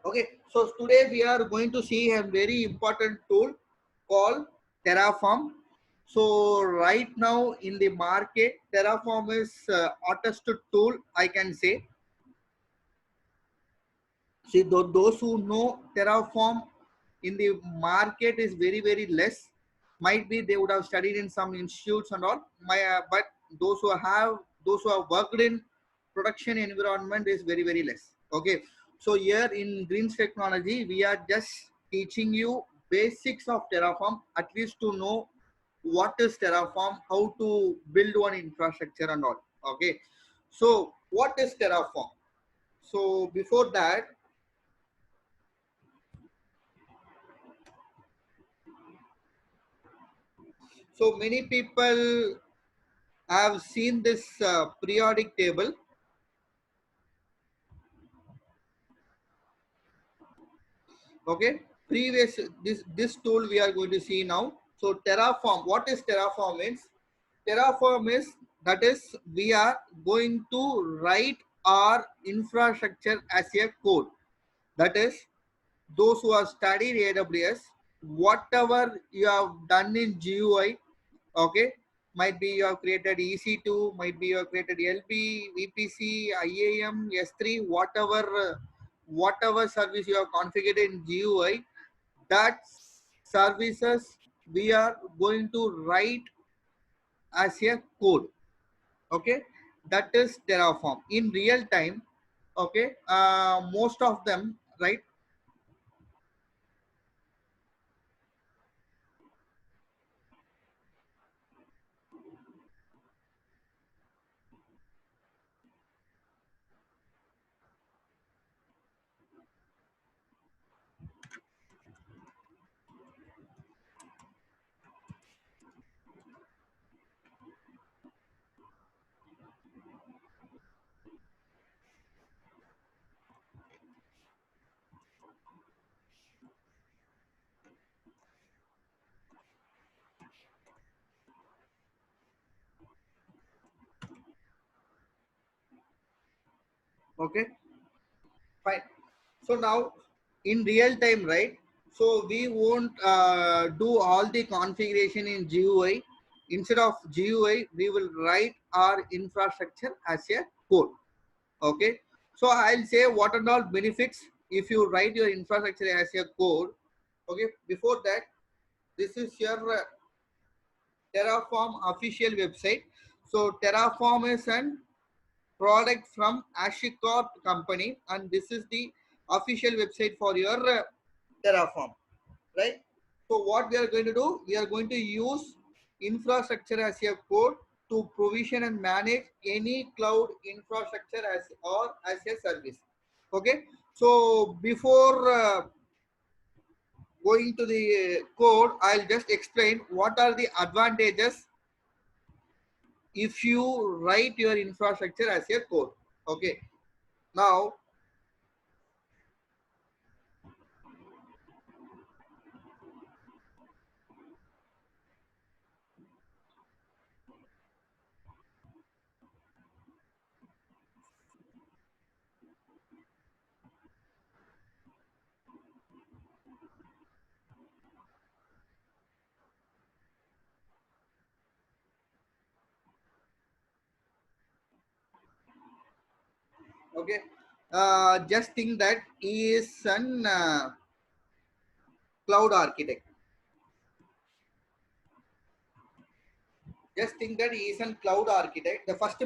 Okay, so today we are going to see a very important tool called Terraform. So right now in the market, Terraform is hottest tool, I can say. See, those who know Terraform in the market is very less. Might be they would have studied in some institutes and all. But those who have worked in production environment is very less. Okay, so here in Greens Technology, we are just teaching you basics of Terraform, at least to know what is Terraform, how to build one infrastructure and all. Okay, so what is Terraform? So before that, so many people have seen this periodic table. Okay, previous this tool we are going to see now. So Terraform, what is Terraform means? Terraform is, that is, we are going to write our infrastructure as a code. That is, those who have studied AWS, whatever you have done in GUI, okay, might be you have created EC2, might be you have created LB, VPC, IAM, S3, whatever service you have configured in GUI, that services we are going to write as a code. Okay, that is Terraform in real time. Okay, most of them, right? Okay, fine. So now in real time, right? So we won't do all the configuration in GUI. Instead of GUI, we will write our infrastructure as a code. Okay. So I'll say what and all benefits if you write your infrastructure as a code. Okay. Before that, this is your Terraform official website. So Terraform is an product from HashiCorp company, and this is the official website for your Terraform, right? So what we are going to do, we are going to use infrastructure as a code to provision and manage any cloud infrastructure as a service. Okay. So before going to the code, I'll just explain what are the advantages if you write your infrastructure as a code. Okay. Now, okay, just think that he is an cloud architect. Just think that he is a cloud architect. The first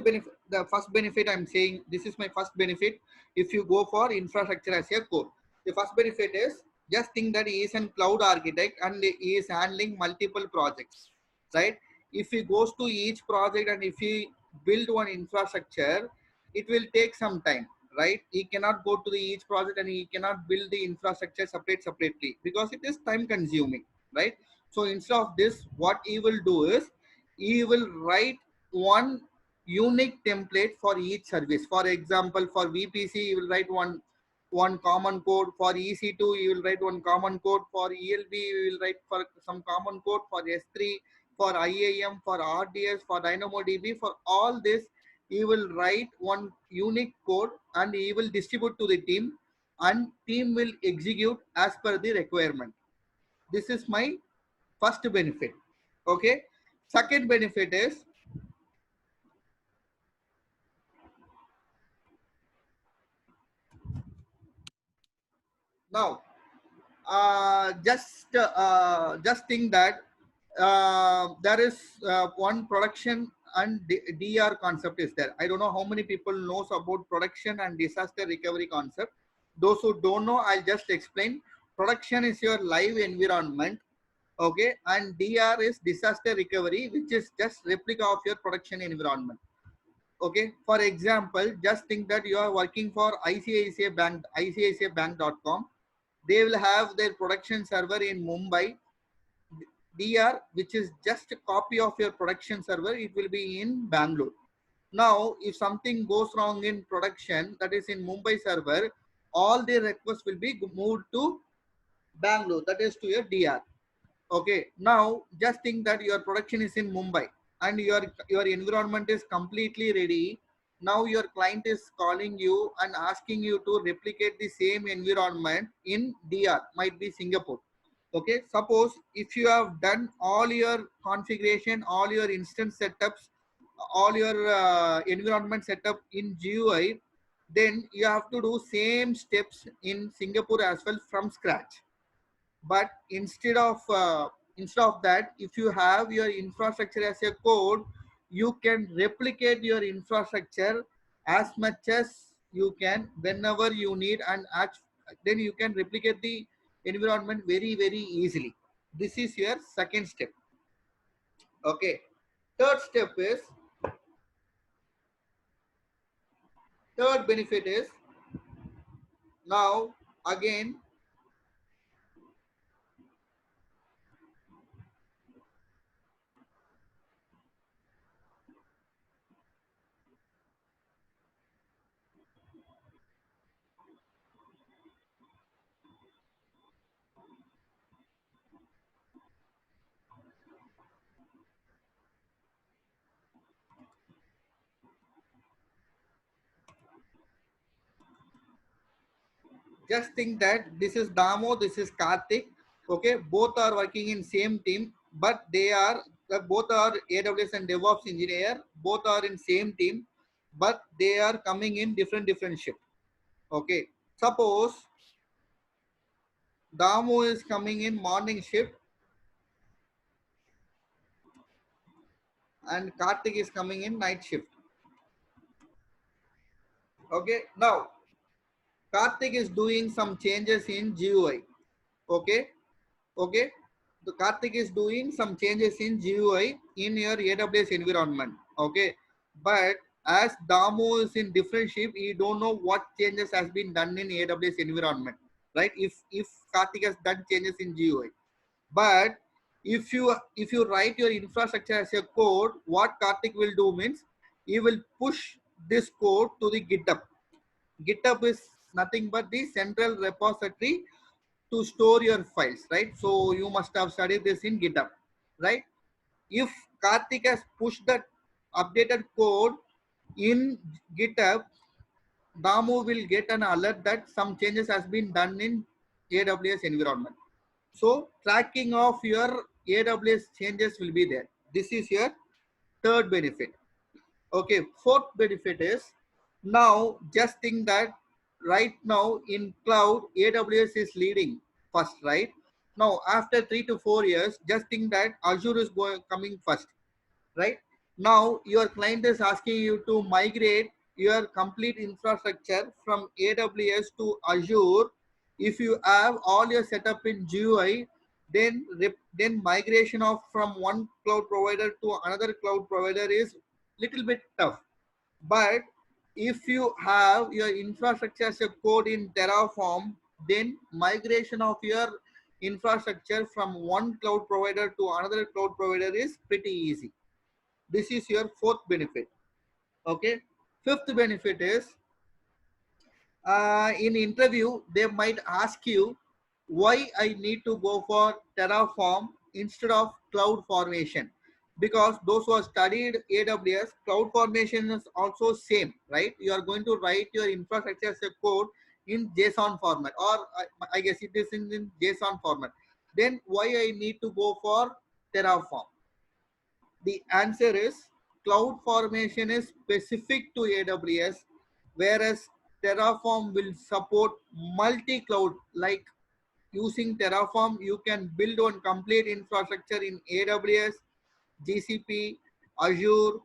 benefit I'm saying, this is my first benefit. If you go for infrastructure as a code, the first benefit is, just think that he is a cloud architect and he is handling multiple projects, right? If he goes to each project and if he build one infrastructure, it will take some time, right? He cannot go to the each project and he cannot build the infrastructure separately because it is time consuming, right? So instead of this, what he will do is, he will write one unique template for each service. For example, for VPC, he will write one common code. For EC2, he will write one common code. For ELB, he will write for some common code. For S3, for IAM, for RDS, for DynamoDB, for all this, he will write one unique code and he will distribute to the team. and team will execute as per the requirement. This is my first benefit. Okay. Second benefit is, now just think that there is one production and DR concept is there. I don't know how many people knows about production and disaster recovery concept. Those who don't know, I'll just explain. Production is your live environment, okay, and DR is disaster recovery, which is just replica of your production environment. Okay, for example, just think that you are working for ICICI Bank, ICICIBank.com. They will have their production server in Mumbai. DR, which is just a copy of your production server, it will be in Bangalore. Now, if something goes wrong in production, that is in Mumbai server, all the requests will be moved to Bangalore, that is to your DR. Okay, now just think that your production is in Mumbai and your environment is completely ready. Now your client is calling you and asking you to replicate the same environment in DR, might be Singapore. Okay, suppose if you have done all your configuration, all your instance setups, all your environment setup in GUI, then you have to do same steps in Singapore as well from scratch. But instead of that, if you have your infrastructure as a code, you can replicate your infrastructure as much as you can whenever you need, and then you can replicate the environment very easily. This is your second step. Okay, third step is, third benefit is, now again, just think that this is Damo, this is Karthik. Okay, both are working in same team, but they are both are AWS and DevOps engineer. Both are in same team, but they are coming in different shift. Okay, suppose Damo is coming in morning shift and Karthik is coming in night shift. Okay, now Karthik is doing some changes in GUI. Okay, okay, the Karthik is doing some changes in GUI in your AWS environment. Okay, but as Damu is in different shift, you don't know what changes has been done in AWS environment, right? If Karthik has done changes in GUI, but if you write your infrastructure as a code, what Karthik will do means he will push this code to the GitHub. GitHub is nothing but the central repository to store your files, right? So you must have studied this in GitHub, right? If Karthik has pushed that updated code in GitHub, Damu will get an alert that some changes has been done in AWS environment. So tracking of your AWS changes will be there. This is your third benefit. Okay, fourth benefit is, now just think that right now in cloud, AWS is leading first, right? Now after 3 to 4 years, just think that Azure is coming first, right? Now your client is asking you to migrate your complete infrastructure from AWS to Azure. If you have all your setup in GUI, then migration of from one cloud provider to another cloud provider is little bit tough. But if you have your infrastructure as a code in Terraform, then migration of your infrastructure from one cloud provider to another cloud provider is pretty easy. This is your fourth benefit. Okay. Fifth benefit is, in interview, they might ask you why I need to go for Terraform instead of Cloud Formation. Because those who have studied AWS, Cloud Formation is also same, right? You are going to write your infrastructure as a code in JSON format, or I guess it is in JSON format, then why I need to go for Terraform? The answer is cloud formation is specific to AWS, whereas Terraform will support multi-cloud. Like using Terraform, you can build on complete infrastructure in AWS, GCP, Azure,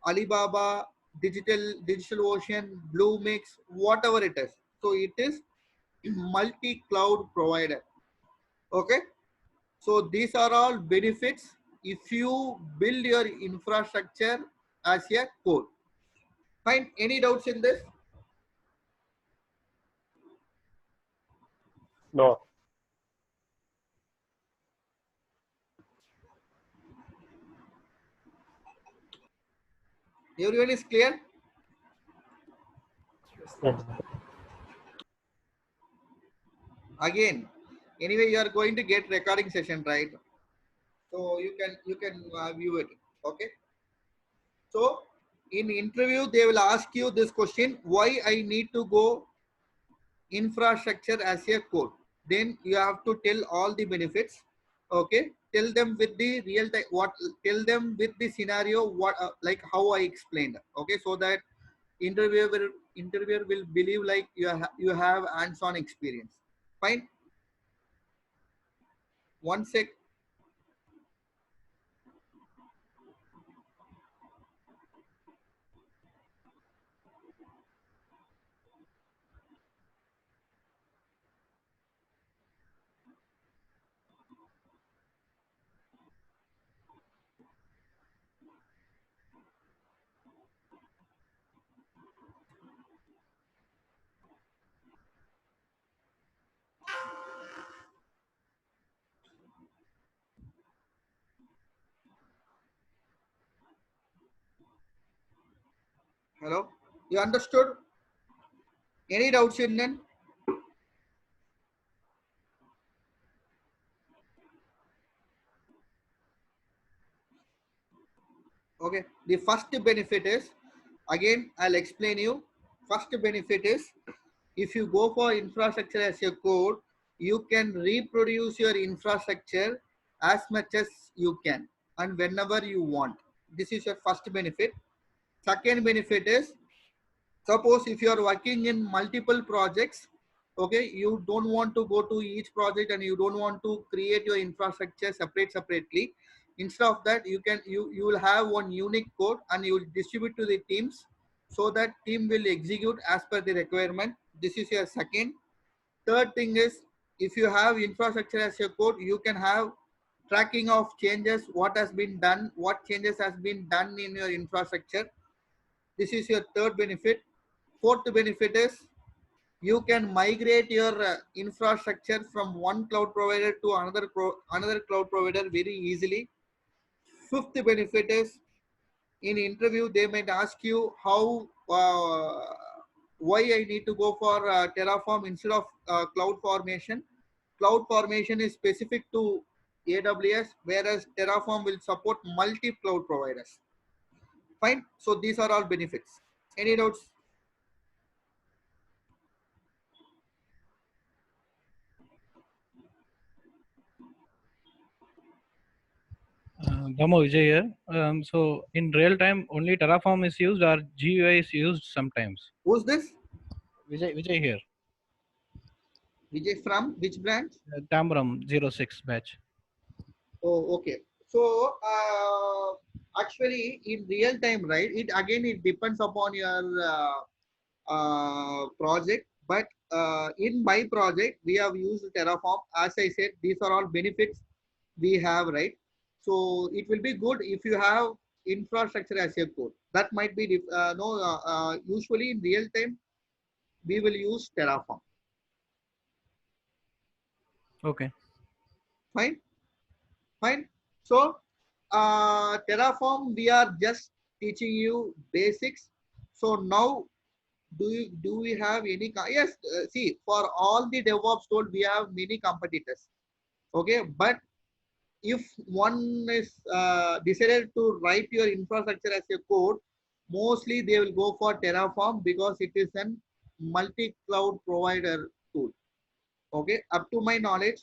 Alibaba, DigitalOcean, Bluemix, whatever it is. So it is multi-cloud provider. Okay. So these are all benefits if you build your infrastructure as a code. Fine. Any doubts in this? No. Everyone is clear? Yes. Again, anyway, you are going to get recording session, right? So you can view it. Okay. So in interview, they will ask you this question: why I need to go infrastructure as a code? Then you have to tell all the benefits. Okay, tell them with the real time, what, tell them with the scenario, what like how I explained. Okay, so that interviewer will believe like you have hands-on experience. Fine. One sec. Hello, you understood? Any doubts in then? Okay, the first benefit is, again I'll explain you. First benefit is, if you go for infrastructure as a code, you can reproduce your infrastructure as much as you can and whenever you want. This is your first benefit. Second benefit is, suppose if you are working in multiple projects, okay, you don't want to go to each project and you don't want to create your infrastructure separately. Instead of that, you will have one unique code and you will distribute to the teams, so that team will execute as per the requirement. This is your second. Third thing is, if you have infrastructure as your code, you can have tracking of changes, what has been done, what changes has been done in your infrastructure. This is your third benefit. Fourth benefit is, you can migrate your infrastructure from one cloud provider to another cloud provider very easily. Fifth benefit is, in interview they might ask you how why I need to go for Terraform instead of cloud formation. Cloud formation is specific to AWS, whereas Terraform will support multi cloud providers. Fine. So these are all benefits. Any doubts? Damo Vijay here. So in real time, only Terraform is used or GUI is used sometimes. Who's this? Vijay here. Vijay from which branch? Tamram 06 batch. Oh, okay. So actually, in real time, right? It depends upon your project. But in my project, we have used Terraform. As I said, these are all benefits we have, right? So it will be good if you have infrastructure as your code. That might be usually in real time we will use Terraform. Okay. Fine, fine. So Terraform, we are just teaching you basics. So now, do we have any? Yes, see, for all the DevOps tool, we have many competitors. Okay, but if one is decided to write your infrastructure as a code, mostly they will go for Terraform because it is an multi-cloud provider tool. Okay, up to my knowledge,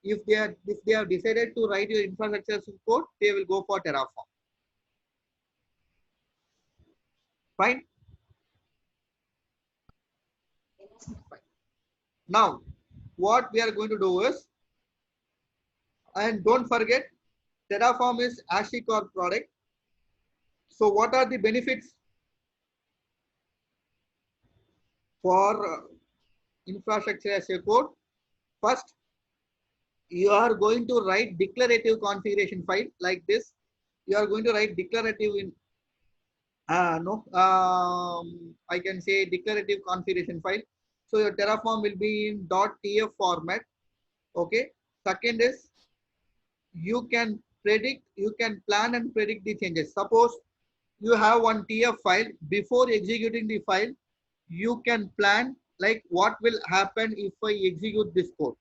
if they have decided to write your infrastructure as code, they will go for Terraform. Fine. Fine. Now, what we are going to do is, and don't forget, Terraform is HashiCorp product. So, what are the benefits for infrastructure as a code? First, you are going to write declarative configuration file like this. You are going to write declarative in I can say declarative configuration file. So your Terraform will be in .tf format. Okay. Second is, you can predict, you can plan and predict the changes. Suppose you have one TF file. Before executing the file, you can plan like what will happen if I execute this code.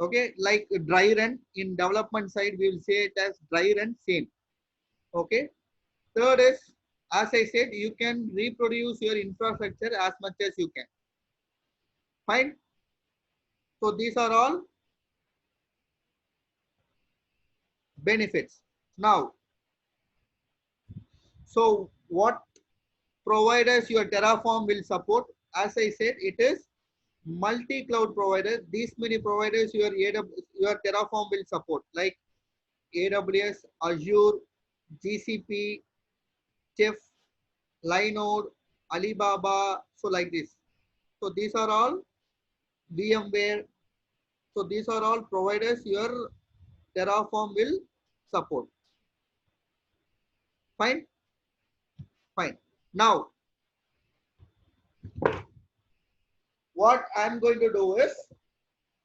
Okay, like dry run in development side, we will say it as dry run same. Okay. Third is, as I said, you can reproduce your infrastructure as much as you can. Fine. So these are all benefits. Now, so what providers your Terraform will support? As I said, it is multi-cloud provider. These many providers your Terraform will support, like AWS, Azure, GCP, Chef, Linode, Alibaba. So like this. So these are all VMware. So these are all providers your Terraform will support. Fine. Fine. Now, what I'm going to do is,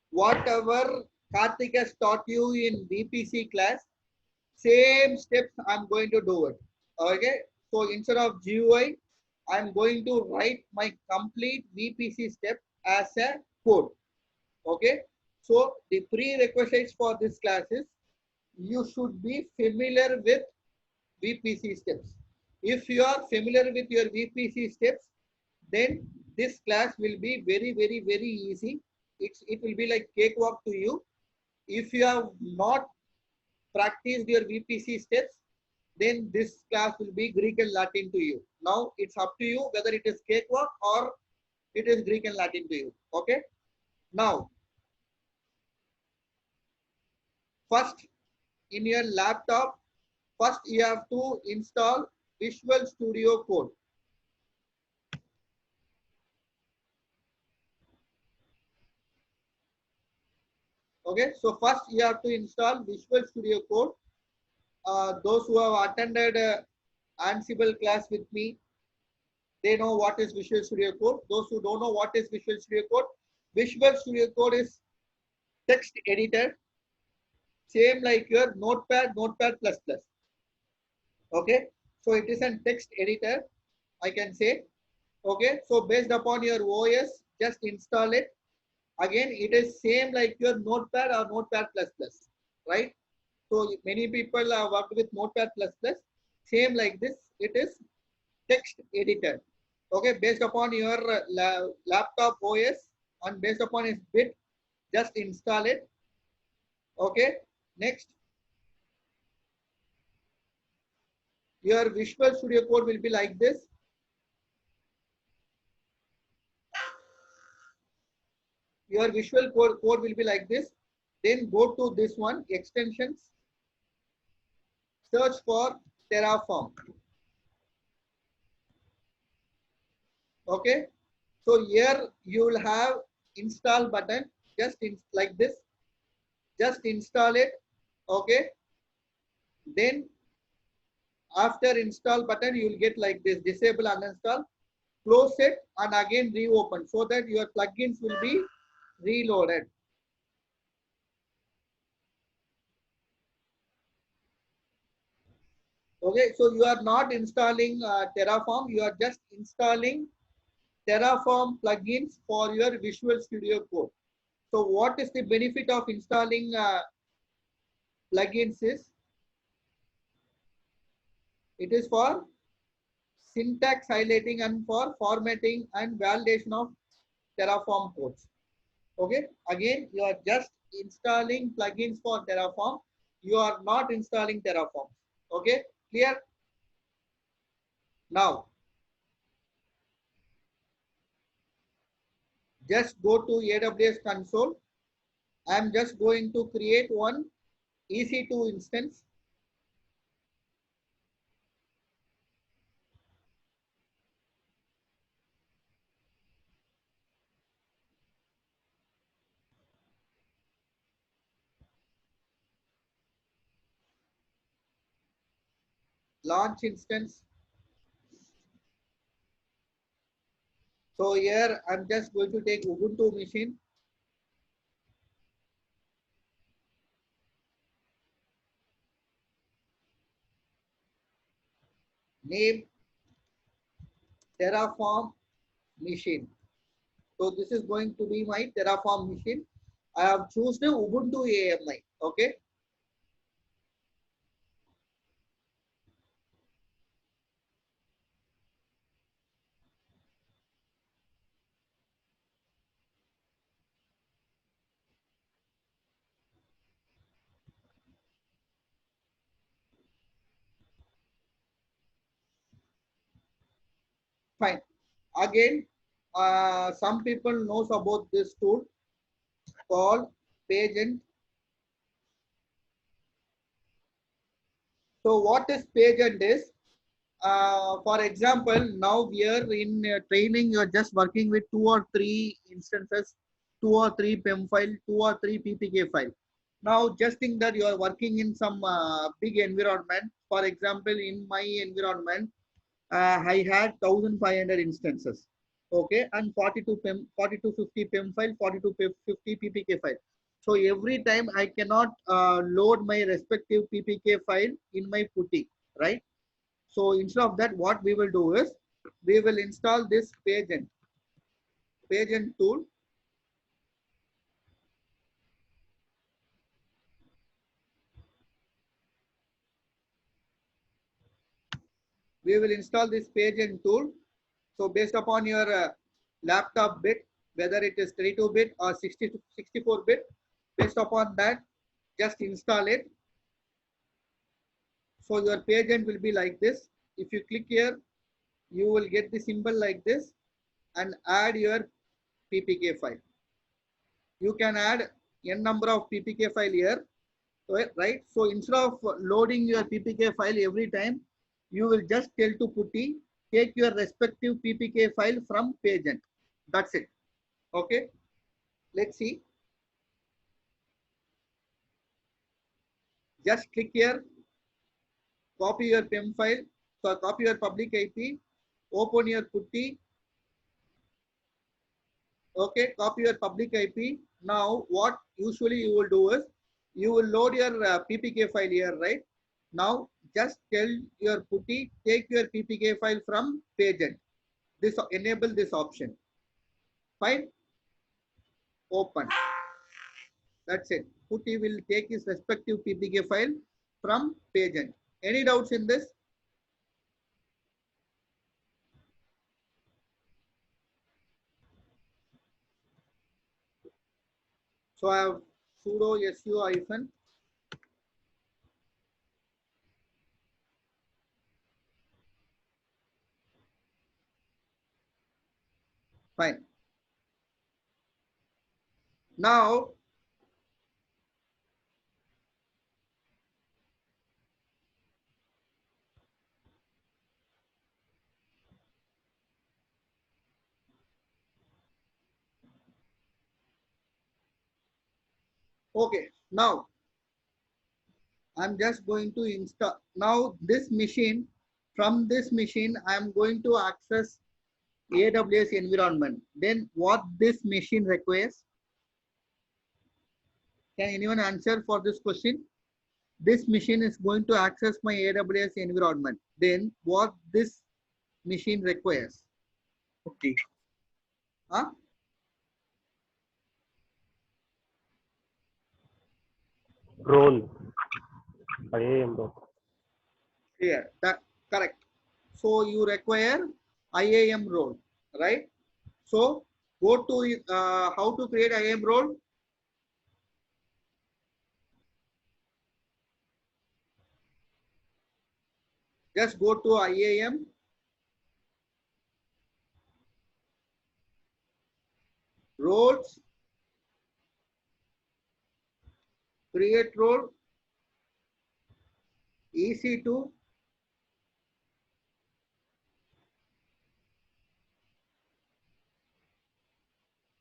whatever Karthik has taught you in VPC class, same steps I'm going to do it. Okay. So instead of GUI, I'm going to write my complete VPC step as a code. Okay. So the prerequisites for this class is, you should be familiar with VPC steps. If you are familiar with your VPC steps, then this class will be very, very, very easy. It will be like cakewalk to you. If you have not practiced your VPC steps, then this class will be Greek and Latin to you. Now it's up to you whether it is cakewalk or it is Greek and Latin to you. Okay. Now, first in your laptop, first you have to install Visual Studio Code. Okay, so first you have to install Visual Studio Code. Those who have attended Ansible class with me, they know what is Visual Studio Code. Those who don't know what is Visual Studio Code, Visual Studio Code is text editor, same like your Notepad, Notepad++. Okay, so it is a text editor, I can say. Okay, so based upon your OS, just install it. Again, it is same like your Notepad or Notepad++, right? So many people have worked with Notepad++. Same like this, it is text editor. Okay, based upon your laptop OS and based upon its bit, just install it. Okay, next, your Visual Studio Code will be like this. Your Visual code will be like this. Then go to this one, extensions, search for Terraform. Okay, so here you will have install button, just like this, just install it. Okay, then after install button, you will get like this, disable uninstall, close it and again reopen, so that your plugins will be reloaded. Okay, so you are not installing Terraform, you are just installing Terraform plugins for your Visual Studio Code. So what is the benefit of installing plugins is, it is for syntax highlighting and for formatting and validation of Terraform codes. Okay, again, you are just installing plugins for Terraform. You are not installing Terraform. Okay, clear? Now, just go to AWS console. I'm just going to create one EC2 instance. Launch instance. So here I'm just going to take Ubuntu machine. Name Terraform machine. So this is going to be my Terraform machine. I have chosen Ubuntu AMI. Okay. Fine. Again, some people knows about this tool called Pagent. So what is Pagent is, for example, now we are in training, you are just working with 2 or 3 instances, 2 or 3 PEM file, 2 or 3 PPK file. Now just think that you are working in some big environment. For example, in my environment, I had 1500 instances. Okay, and 42 PEM, 4250 PEM file, 4250 PPK file. So every time I cannot load my respective PPK file in my PuTTY, right? So instead of that, what we will do is we will install this Pagent tool. We will install this Pagent tool. So based upon your laptop bit, whether it is 32-bit or 64-bit, based upon that, just install it. So your Pagent will be like this. If you click here, you will get the symbol like this and add your PPK file. You can add n number of PPK file here, right? So instead of loading your PPK file every time, you will just tell to PuTTY, take your respective PPK file from Pagent. That's it. Okay. Let's see. Just click here, copy your PEM file. So copy your public IP, open your PuTTY. Okay, copy your public IP. Now, what usually you will do is, you will load your PPK file here, right? Now, just tell your PuTTY, take your PPK file from Pagent. This enable this option. Fine. Open. That's it. PuTTY will take his respective PPK file from Pagent. Any doubts in this? So I have sudo su hyphen. Fine. Now, okay. Now, I'm just going to install. Now, this machine, from this machine, I'm going to access AWS environment. Then what this machine requires? Can anyone answer for this question? This machine is going to access my AWS environment. Then what this machine requires? PuTTY. Huh? Role. IAM role. Here, that correct. So you require IAM role, right? So go to how to create IAM role. Just go to IAM, roles, create role, EC2.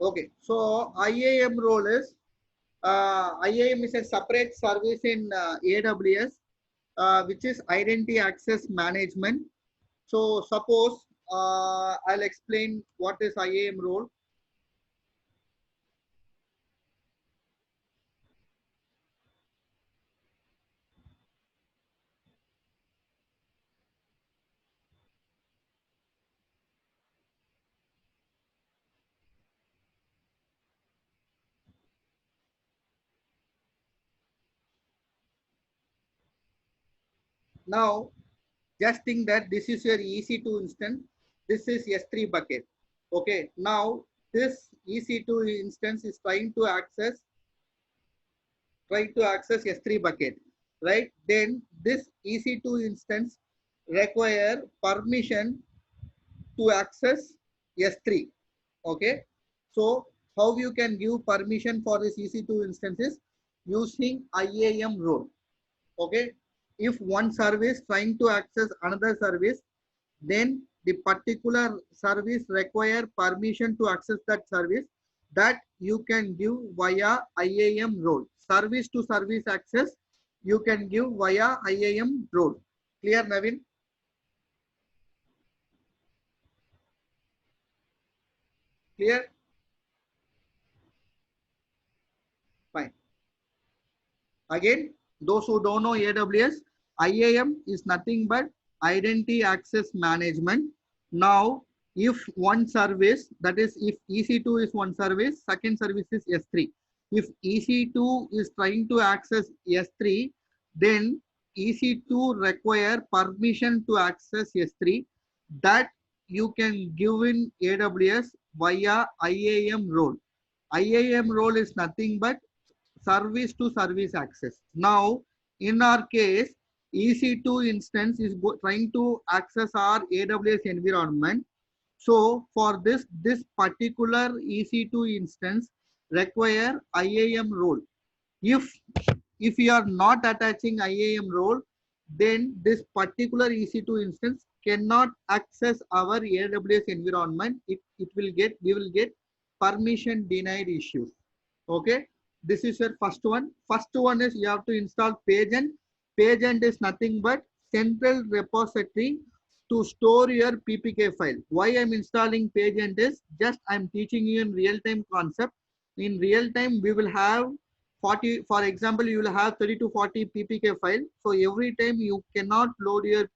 Okay, so IAM role is IAM is a separate service in AWS, which is Identity Access Management. So suppose I'll explain what is IAM role. Now, just think that this is your EC2 instance. This is S3 bucket. Okay. Now, this EC2 instance is trying to access S3 bucket, right? Then this EC2 instance require permission to access S3. Okay. So how you can give permission for this EC2 instances using IAM role. Okay. If one service trying to access another service, then the particular service require permission to access that service, that you can give via IAM role. Service to service access you can give via IAM role. Clear, Navin? Clear? Fine. Again, those who don't know AWS, IAM is nothing but Identity Access Management. Now, if one service, that is if EC2 is one service, second service is S3. If EC2 is trying to access S3, then EC2 require permission to access S3, that you can give in AWS via IAM role. IAM role is nothing but service to service access. Now, in our case, EC2 instance is trying to access our AWS environment. So for this particular EC2 instance require IAM role. If you are not attaching IAM role, then this particular EC2 instance cannot access our AWS environment. We will get permission denied issues. Okay, this is your first one. First one is you have to install Pagent. Pagent is nothing but central repository to store your PPK file. Why I'm installing Pagent is just I'm teaching you in real-time concept. In real time, we will have 40, for example, you will have 30 to 40 PPK file. So every time you cannot load your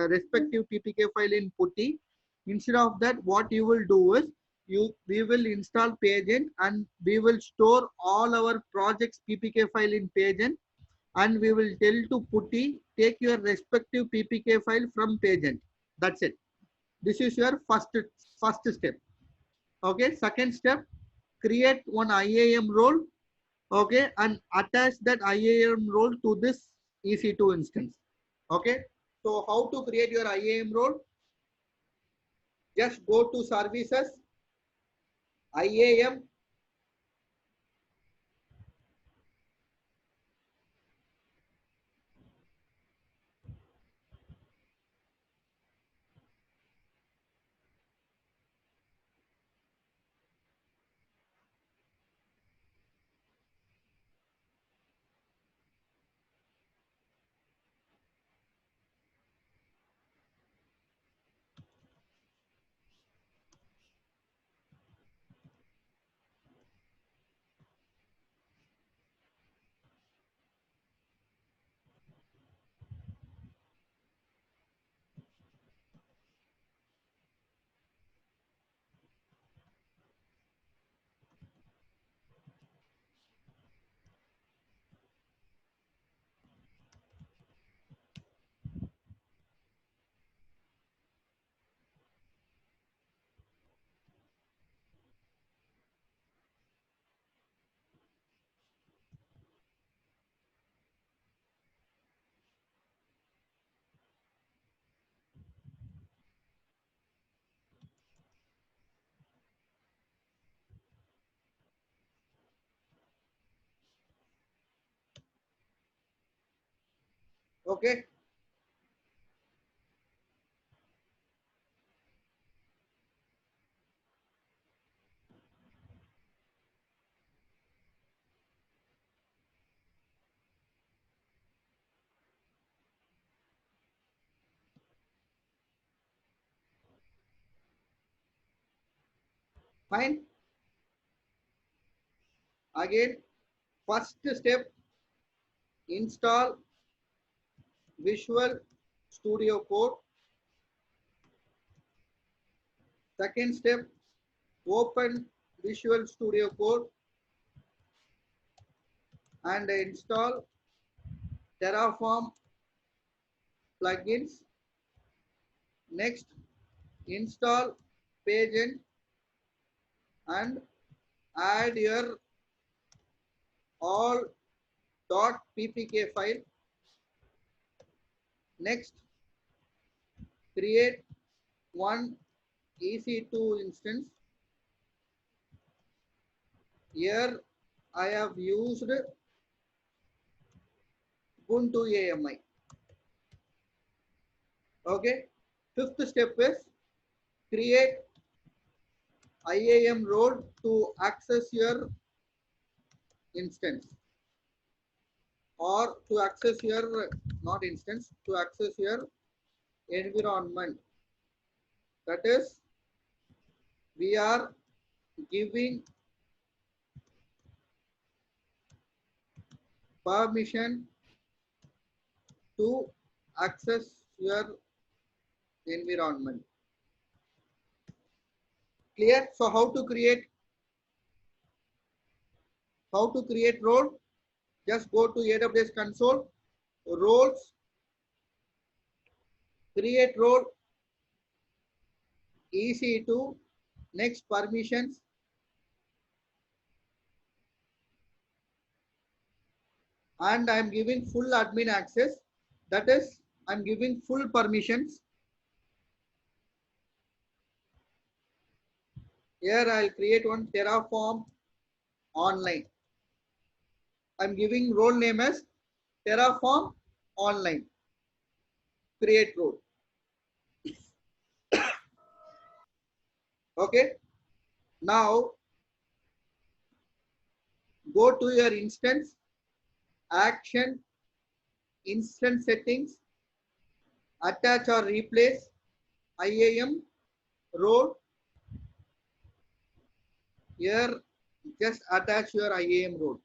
respective PPK file in PuTTY. Instead of that, what you will do is we will install Pagent and we will store all our projects PPK file in Pagent, and we will tell to PuTTY take your respective PPK file from Pagent. That's it. This is your first step. Okay. Second step, create one IAM role. Okay, and attach that IAM role to this EC2 instance. Okay. So how to create your IAM role? Just go to services, IAM. Okay. Fine. Again, first step, install Visual Studio Code. Second step, open Visual Studio Code and install Terraform plugins. Next, install Pageant and add your all.ppk file. Next, create one EC2 instance. Here I have used Ubuntu AMI. Okay. Fifth step is create IAM role to access your instance, or to access your, not instance, to access your environment. That is, we are giving permission to access your environment. Clear? So how to create role? Just go to AWS console, roles, create role, EC2, next permissions, and I'm giving full admin access. That is, I'm giving full permissions. Here I'll create one Terraform online. I'm giving role name as Terraform online. Create role. Okay. Now go to your instance, action, instance settings, attach or replace IAM role. Here just attach your IAM role.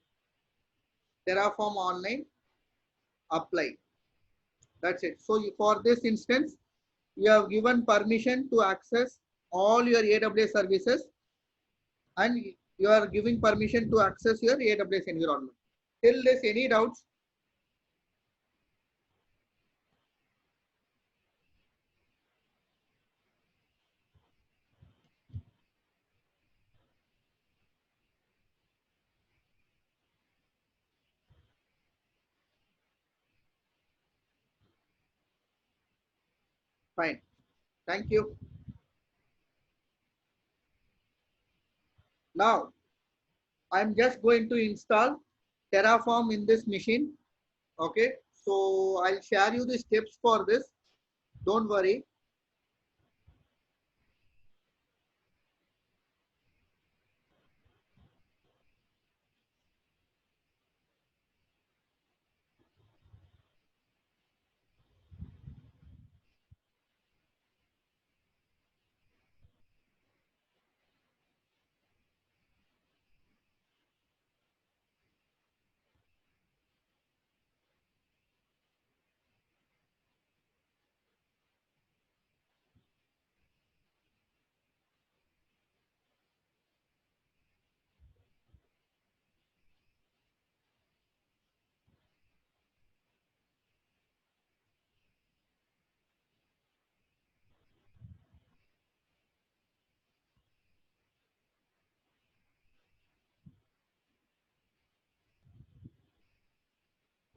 Terraform online, apply. That's it. So for this instance, you have given permission to access all your AWS services, and you are giving permission to access your AWS environment. Till this, any doubts? Fine. Thank you. Now, I'm just going to install Terraform in this machine. Okay. So I'll share you the steps for this. Don't worry.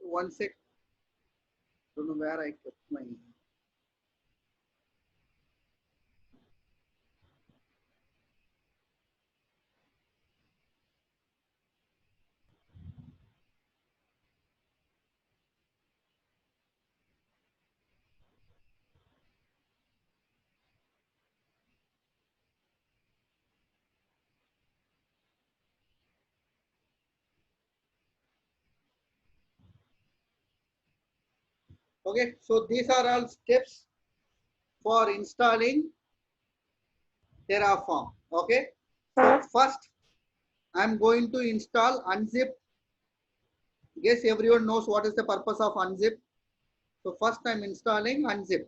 One sec. Don't know where I kept my. Okay, so these are all steps for installing Terraform. Okay, so first I'm going to install unzip. Guess everyone knows what is the purpose of unzip. So first I'm installing unzip.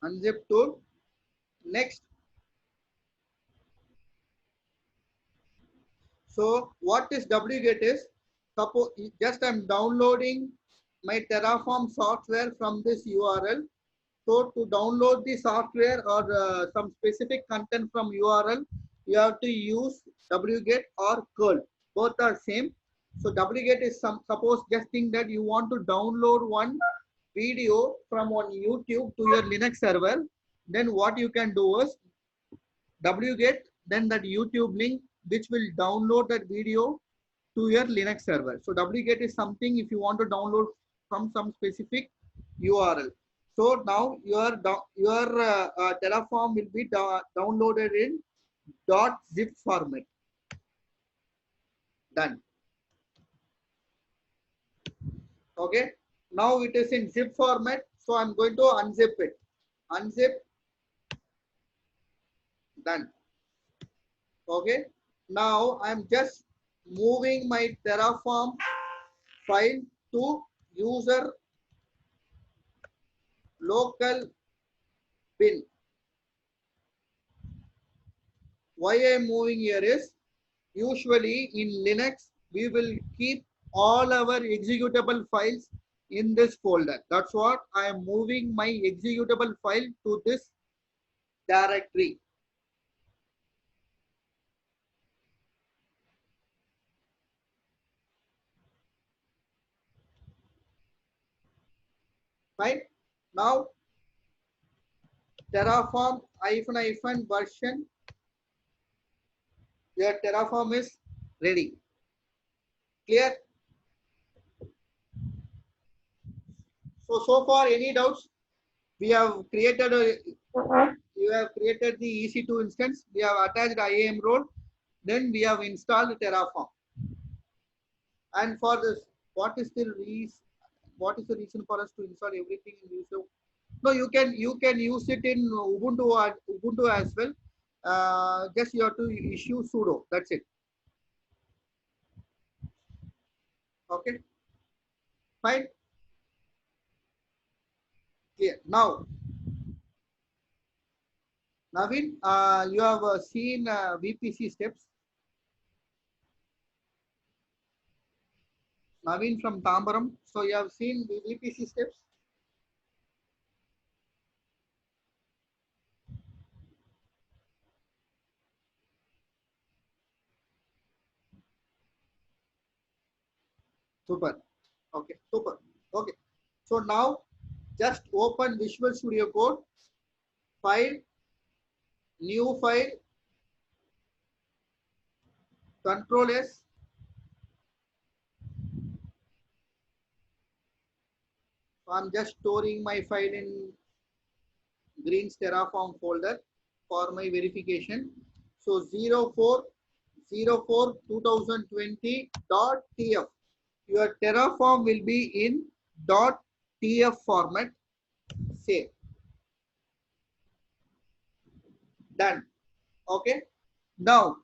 Unzip tool. Next, so what is wget is, suppose just I'm downloading my Terraform software from this URL. So to download the software or some specific content from URL, you have to use wget or curl. Both are same. So wget is suppose just think that you want to download one video from on YouTube to your Linux server. Then what you can do is wget, then that YouTube link which will download that video to your Linux server. So wget is something if you want to download from some specific URL. So now your Terraform will be downloaded in .zip format. Done. Okay. Now it is in zip format. So I'm going to unzip it. Unzip. Done. Okay. Now I'm just moving my Terraform file to user local bin. Why I am moving here is, usually in Linux, we will keep all our executable files in this folder. That's what I am moving my executable file to this directory. Right? Now, Terraform -- version, your Terraform is ready. Clear? So far, any doubts? We have created you have created the EC2 instance. We have attached IAM role. Then we have installed Terraform. And for this, what is the reason? What is the reason for us to install everything in Ubuntu? No, you can use it in Ubuntu as well. Just you have to issue sudo. That's it. Okay, fine. Clear. Now, Naveen, you have seen VPC steps. Naveen from Tambaram. So you have seen the VPC steps. Super. Okay, super. Okay. So now just open Visual Studio Code, file, new file, Control S. So I'm just storing my file in Green's Terraform folder for my verification. So 04/04/2020.tf. Your Terraform will be in .tf format. Save. Done. Okay. Now,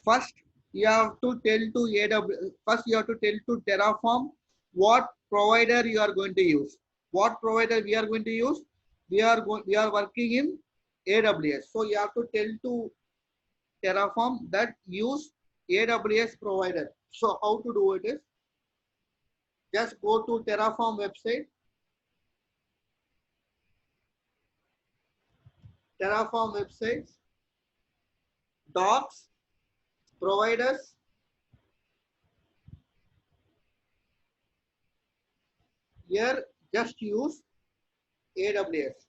first you have to tell to AWS. First you have to tell to Terraform what provider you are going to use. What provider we are going to use? We are working in AWS. So you have to tell to Terraform that use AWS provider. So how to do it is, just go to Terraform website. Terraform website, docs, providers. Here just use AWS.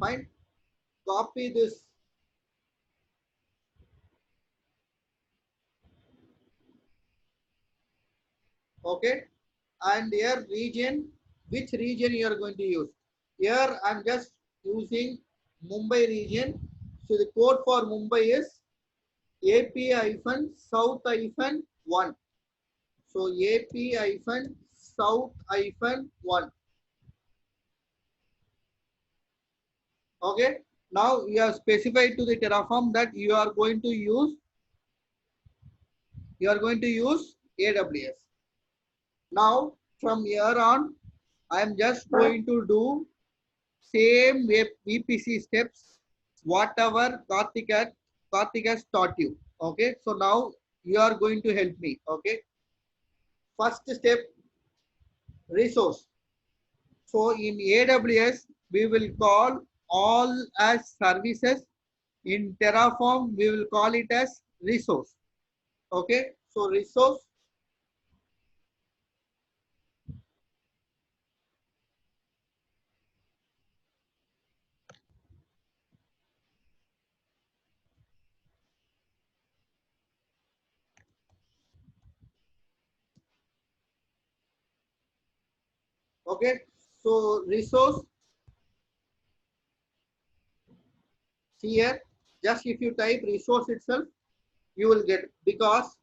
Fine. Copy this. Okay. And here region, which region you are going to use. Here I'm just using Mumbai region. So the code for Mumbai is AP-south-1. So AP-south-1. Okay. Now you have specified to the Terraform that you are going to use AWS. Now from here on, I am just going to do same VPC steps, whatever Karthik has taught you. Okay. So now you are going to help me. Okay. First step, resource. So in AWS, we will call all as services. In Terraform, we will call it as resource. Okay. So resource. Okay. So resource here, just if you type resource itself, you will get, because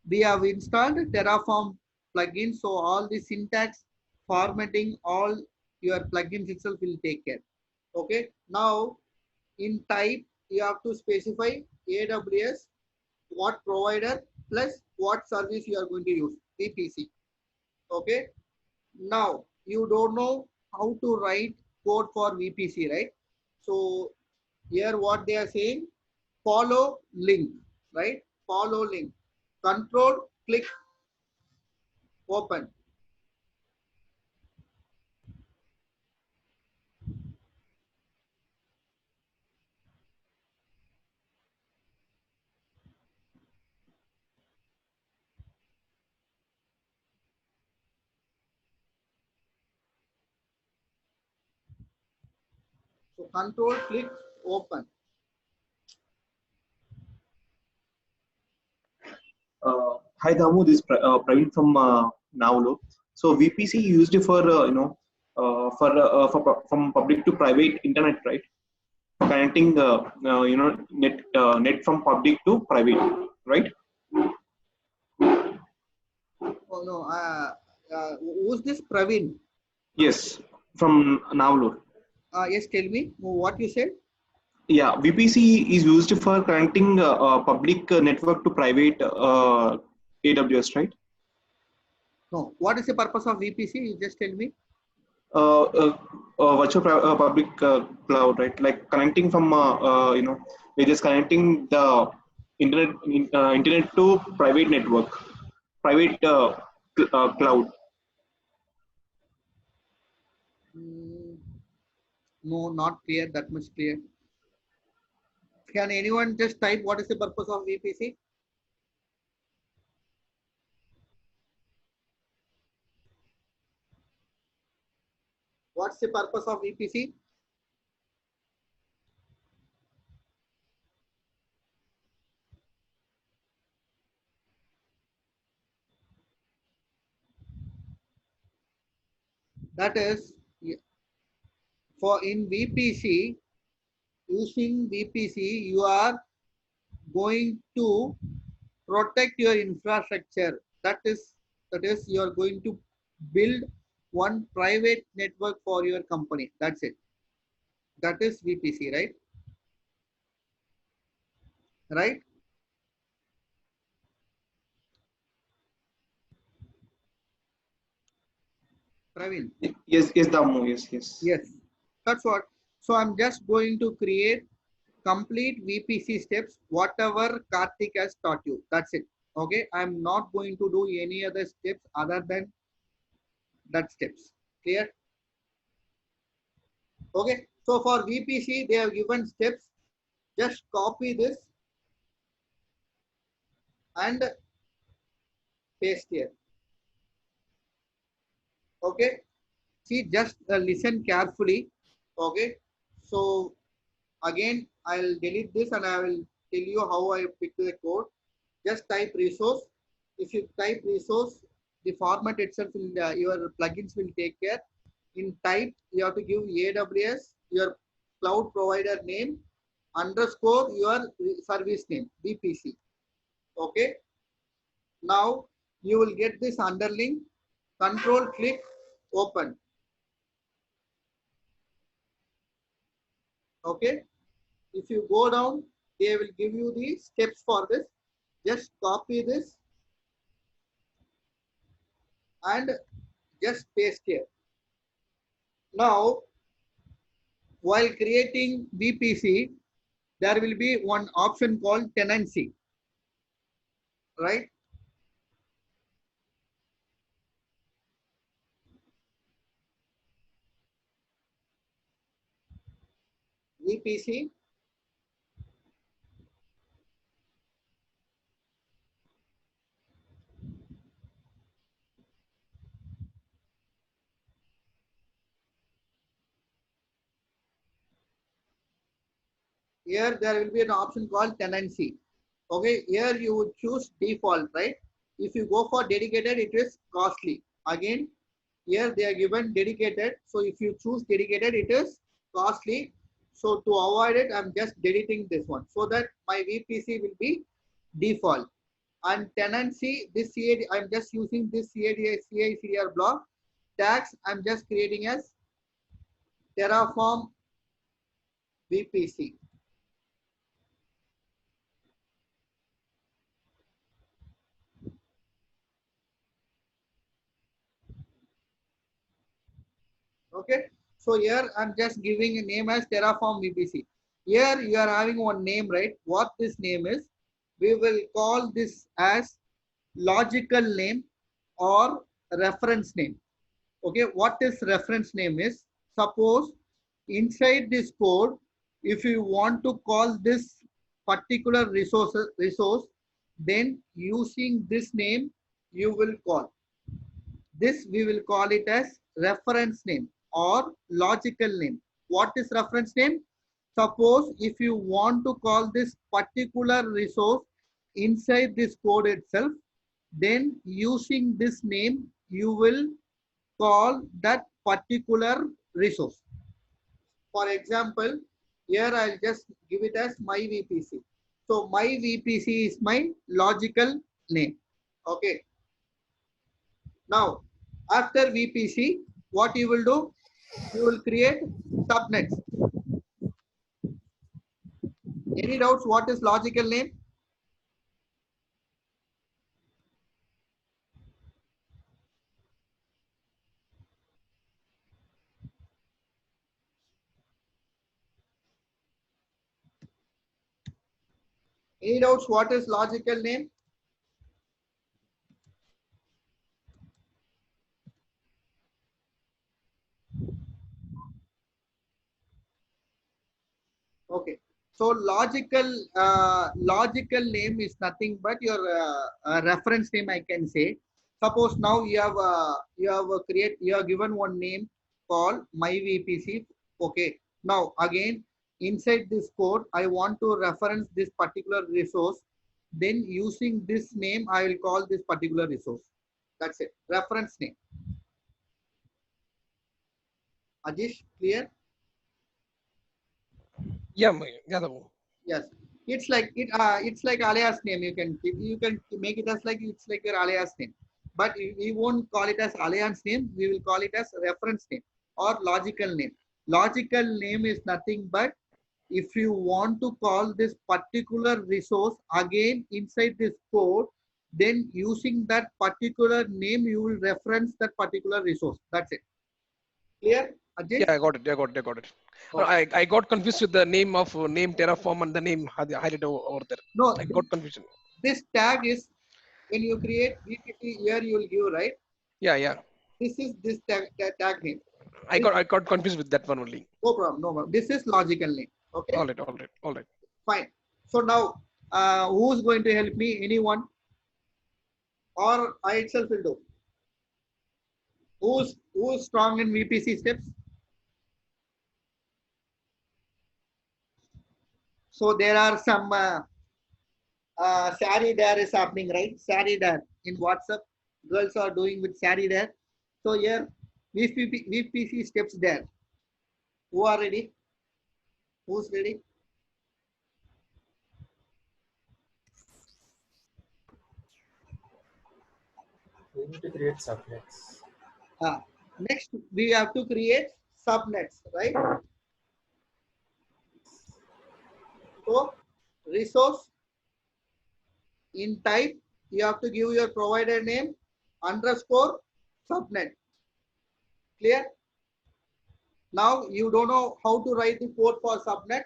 we have installed Terraform plugin. So all the syntax, formatting, all your plugins itself will take care. Okay. Now in type, you have to specify AWS, what provider plus what service you are going to use, VPC. Okay. Now you don't know how to write code for VPC, right? So here what they are saying, follow link, right? Follow link. Control, click, open. So control, click, open. Hi Damu, this is Praveen from Navlo. So VPC used for from public to private internet, right? Connecting net from public to private, right? Oh no, who's this Praveen? Yes, from Navlo. Yes, tell me what you said. Yeah, VPC is used for connecting public network to private AWS, right? No, what is the purpose of VPC? You just tell me. Public cloud, right? Like connecting from we're just connecting the internet to private network, private cloud. No, not clear. That much clear. Can anyone just type what is the purpose of VPC? What's the purpose of VPC? That is, for in VPC, using VPC, you are going to protect your infrastructure. That is you are going to build one private network for your company. That's it. That is VPC, right? Right? Praveen. Yes, yes, Damu. Yes, yes. Yes. That's what. So I'm just going to create complete VPC steps, whatever Karthik has taught you. That's it. Okay. I'm not going to do any other steps other than that steps. Clear? Okay. So for VPC, they have given steps. Just copy this and paste here. Okay. See, just listen carefully. Okay. So again, I'll delete this and I will tell you how I picked the code. Just type resource. If you type resource, the format itself will, your plugins will take care. In type, you have to give AWS, your cloud provider name, underscore your service name, VPC. Okay. Now you will get this underlink. Control click open. Okay. If you go down, they will give you the steps for this. Just copy this and just paste here. Now, while creating VPC, there will be one option called tenancy, right? VPC. Here there will be an option called tenancy. Okay, here you would choose default, right? If you go for dedicated, it is costly. Again, here they are given dedicated. So if you choose dedicated, it is costly. So to avoid it, I'm just deleting this one so that my VPC will be default. And tenancy, this CAD, I'm just using this CICR block. Tags, I'm just creating as Terraform VPC. Okay. So here I'm just giving a name as Terraform VPC. Here you are having one name, right? What this name is, we will call this as logical name or reference name. Okay. What this reference name is, suppose inside this code, if you want to call this particular resource, then using this name, you will call. This we will call it as reference name or logical name. What is reference name? Suppose if you want to call this particular resource inside this code itself, then using this name, you will call that particular resource. For example, here I'll just give it as my VPC. So my VPC is my logical name. Okay. Now, after VPC, what you will do? You will create subnets. Any doubts? What is logical name? Any doubts? What is logical name? Okay. So logical name is nothing but your reference name. I can say. Suppose now you have given one name called my VPC. Okay. Now again inside this code, I want to reference this particular resource. Then using this name, I will call this particular resource. That's it. Reference name. Ajish, clear? Yeah, yeah. Yes. It's like alias name. You can make it as like it's like your alias name. But we won't call it as alias name. We will call it as reference name or logical name. Logical name is nothing but if you want to call this particular resource again inside this code, then using that particular name, you will reference that particular resource. That's it. Clear, Ajay? Yeah, I got it. I got it. I got it. Okay. I got confused with the name of name Terraform and the name highlighted over there. No, I got confusion. this tag is when you create VPC here, you will give, right? Yeah, yeah. This is this tag name. I got confused with that one only. No problem, no problem. This is logical name. Okay, All right, all right, all right. fine. So now, who's going to help me? Anyone? Or I itself will do. Who's strong in VPC steps? So there are some Sari Dare is happening, right? Sari Dare in WhatsApp. Girls are doing with Sari Dare. So here, VPC steps there. Who are ready? Who's ready? We need to create subnets. Next, we have to create subnets, right? So, resource in type, you have to give your provider name underscore subnet. Clear? Now, you don't know how to write the code for subnets.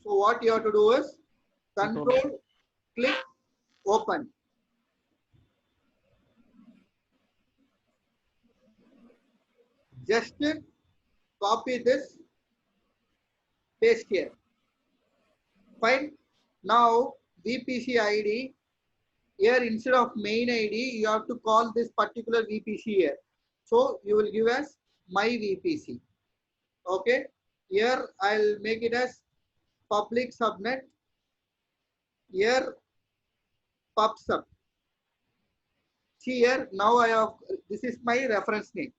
So, what you have to do is control, click, open. Just copy this, paste here. Fine. Now VPC ID here, instead of main ID, you have to call this particular VPC here. So you will give us my VPC. Okay. Here I'll make it as public subnet. Here pub sub. See here, now I have, this is my reference name.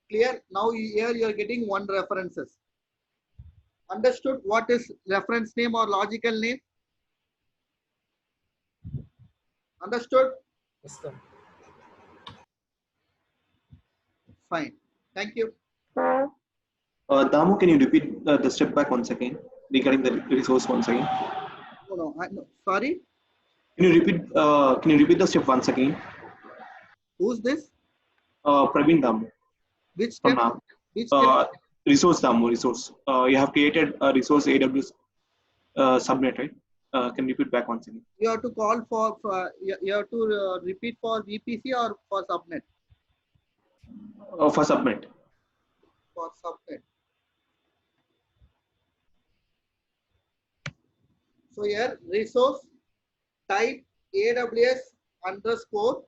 Clear? Now here you are getting one references. Understood what is reference name or logical name? Understood? Yes, sir. Fine. Thank you. Damu, can you repeat the step back once again regarding the resource once again? No, no, sorry. Can you repeat the step once again? Who's this? Praveen Damu. Which From step? now. Which step? Resource Damu, resource. You have created a resource AWS subnet, right? Can you repeat back once again? You have to call for you have to repeat for VPC or for subnet? For subnet. For subnet. So here resource type AWS underscore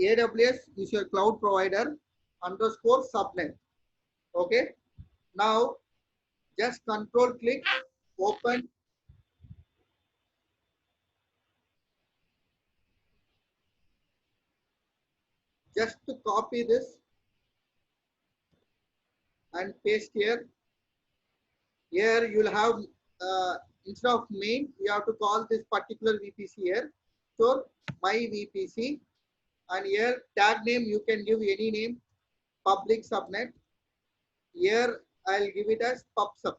AWS is your cloud provider underscore subnet. Okay. Now just control click open. Just to copy this and paste here. Here you'll have instead of main, you have to call this particular VPC here. So my VPC, and here tag name you can give any name, public subnet. Here I'll give it as pub sub.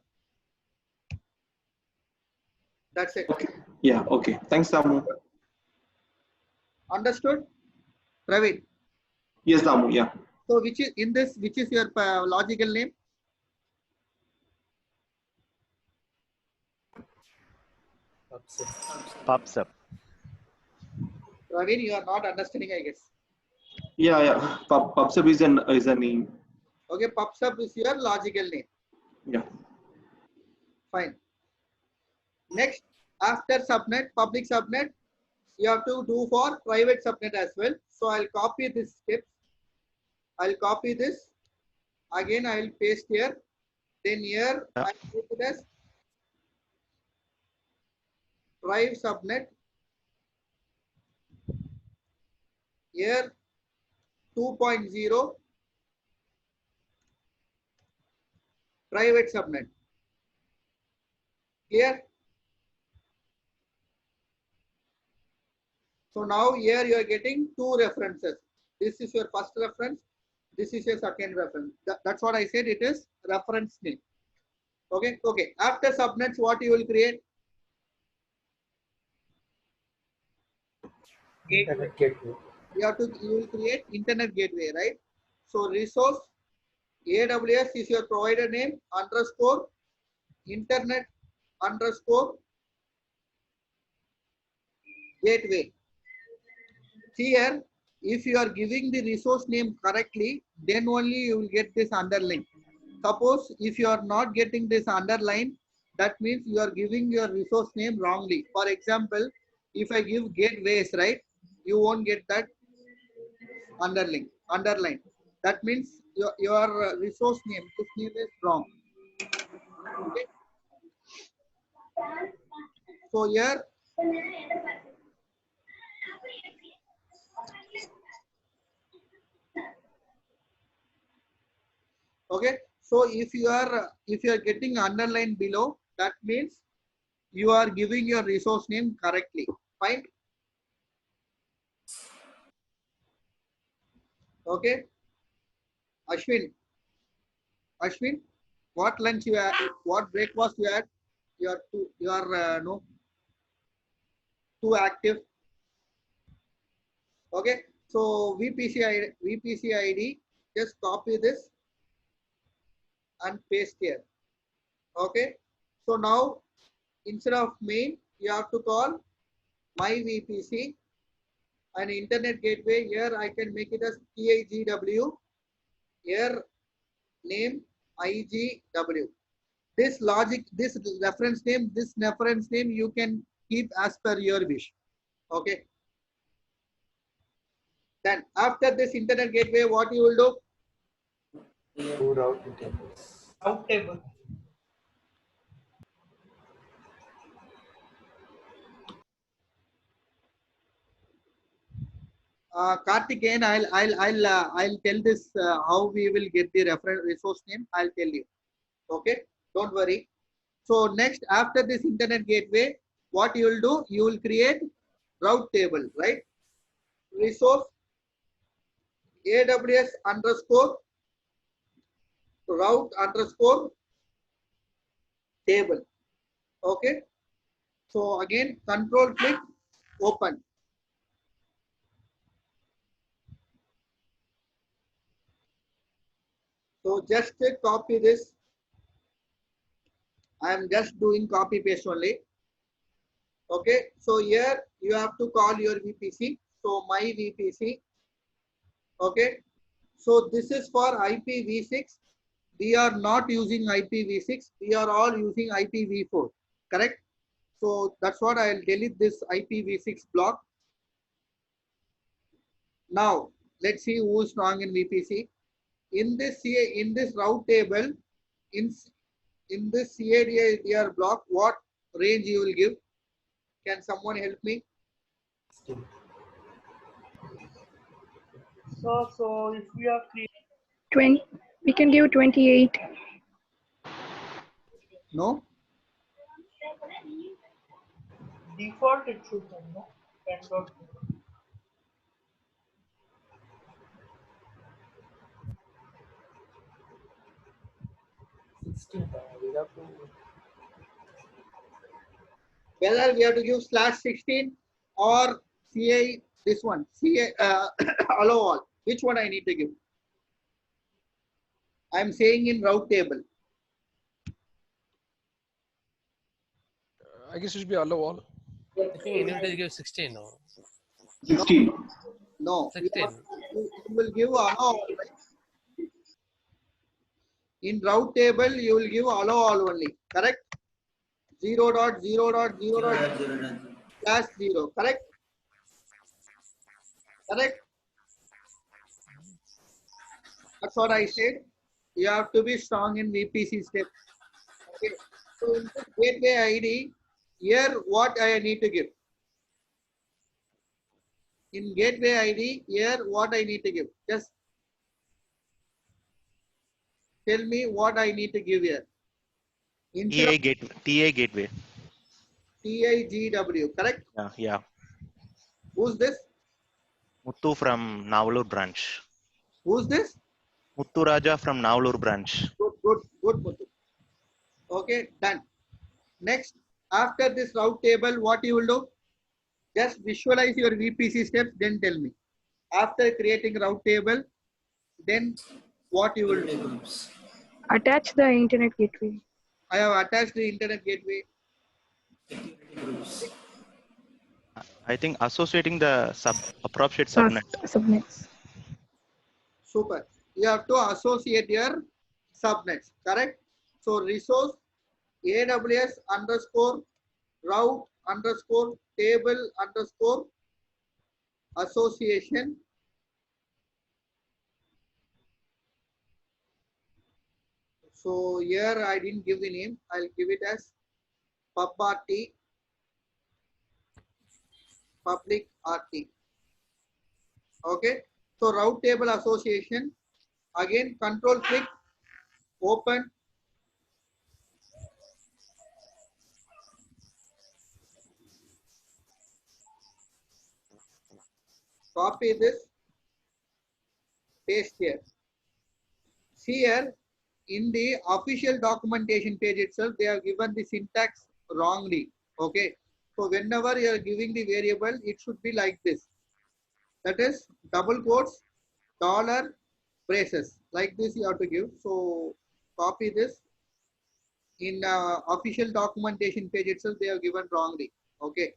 That's it. Okay. Yeah. Okay. Thanks, Damu. Understood, Praveen? Yes, Damu. Yeah. So which is in this? Which is your logical name? PubSub. Praveen, you are not understanding, I guess. Yeah. Yeah. PubSub is a name. Okay, pub sub is your logical name. Yeah. Fine. Next, after subnet, public subnet, you have to do for private subnet as well. So I'll copy this steps. I'll copy this. Again, I'll paste here. Then here, I'll put it as private subnet. Here, 2.0 private subnet. Clear? So now here you are getting two references. This is your first reference. This is your second reference. That's what I said. It is reference name. Okay. Okay. After subnets, what you will create? Internet gateway. You will create internet gateway, right? So resource AWS is your provider name underscore internet underscore gateway. Here, if you are giving the resource name correctly, then only you will get this underline. Suppose if you are not getting this underline, that means you are giving your resource name wrongly. For example, if I give gateways, right, you won't get that underline. That means your resource name, this name is wrong. Okay. So here, okay. So if you are getting underline below, that means you are giving your resource name correctly. Fine. Okay. Ashwin, what lunch you had? What breakfast you had? You are no too active. Okay. So VPC ID, just copy this and paste here. Okay. So now instead of main, you have to call my VPC and internet gateway. Here I can make it as TIGW. Here name IGW. This logic, this reference name you can keep as per your wish. Okay. Then after this internet gateway, what you will do? Two route tables. Route table. Karthikeyan, I'll tell this how we will get the reference resource name. I'll tell you. Okay, don't worry. So next, after this internet gateway, what you will do? You will create route table, right? Resource AWS underscore route underscore table. Okay. So again, control click, open. So just copy this. I am just doing copy paste only. Okay. So here you have to call your VPC. So my VPC. Okay. So this is for IPv6. We are not using IPv6. We are all using IPv4. Correct. So that's what I'll delete this IPv6 block. Now let's see who is strong in VPC. In this route table, in this CADR block, what range you will give? Can someone help me? So if we are creating 20, we can give 28. No. default, it should have no 10.0. 16. We have to. Whether we have to give /16 or CA this one CA allow all. Which one I need to give? I am saying in route table. I guess it should be allow all. I think you need to give 16 or 16. No. 16. You will give allow all, right? In route table, you will give allow all only. Correct? 0.0.0.0 /0. Correct? Correct? That's what I said. You have to be strong in VPC step. Okay. So in this gateway ID, here what I need to give? In gateway ID, here what I need to give? Just tell me what I need to give here. TA gateway. TIGW, correct? Yeah. Who's this? Muthu from Navalur branch. Who's this? Muthu Raja from Navalur branch. Good, Muthu. Okay, done. Next, after this route table, what you will do? Just visualize your VPC steps, then tell me. After creating route table, then what you will do? Attach the internet gateway. I have attached the internet gateway. I think associating the appropriate subnet. Subnets. Super. You have to associate your subnets, correct? So resource AWS underscore route underscore table underscore association. So here I didn't give the name. I'll give it as PubRT, public RT. Okay. So route table association. Again, control click, open. Copy this, paste here. See here, in the official documentation page itself, they have given the syntax wrongly. Okay. So whenever you are giving the variable, it should be like this. That is double quotes, dollar, braces. Like this you have to give. So copy this. In official documentation page itself, they have given wrongly. Okay.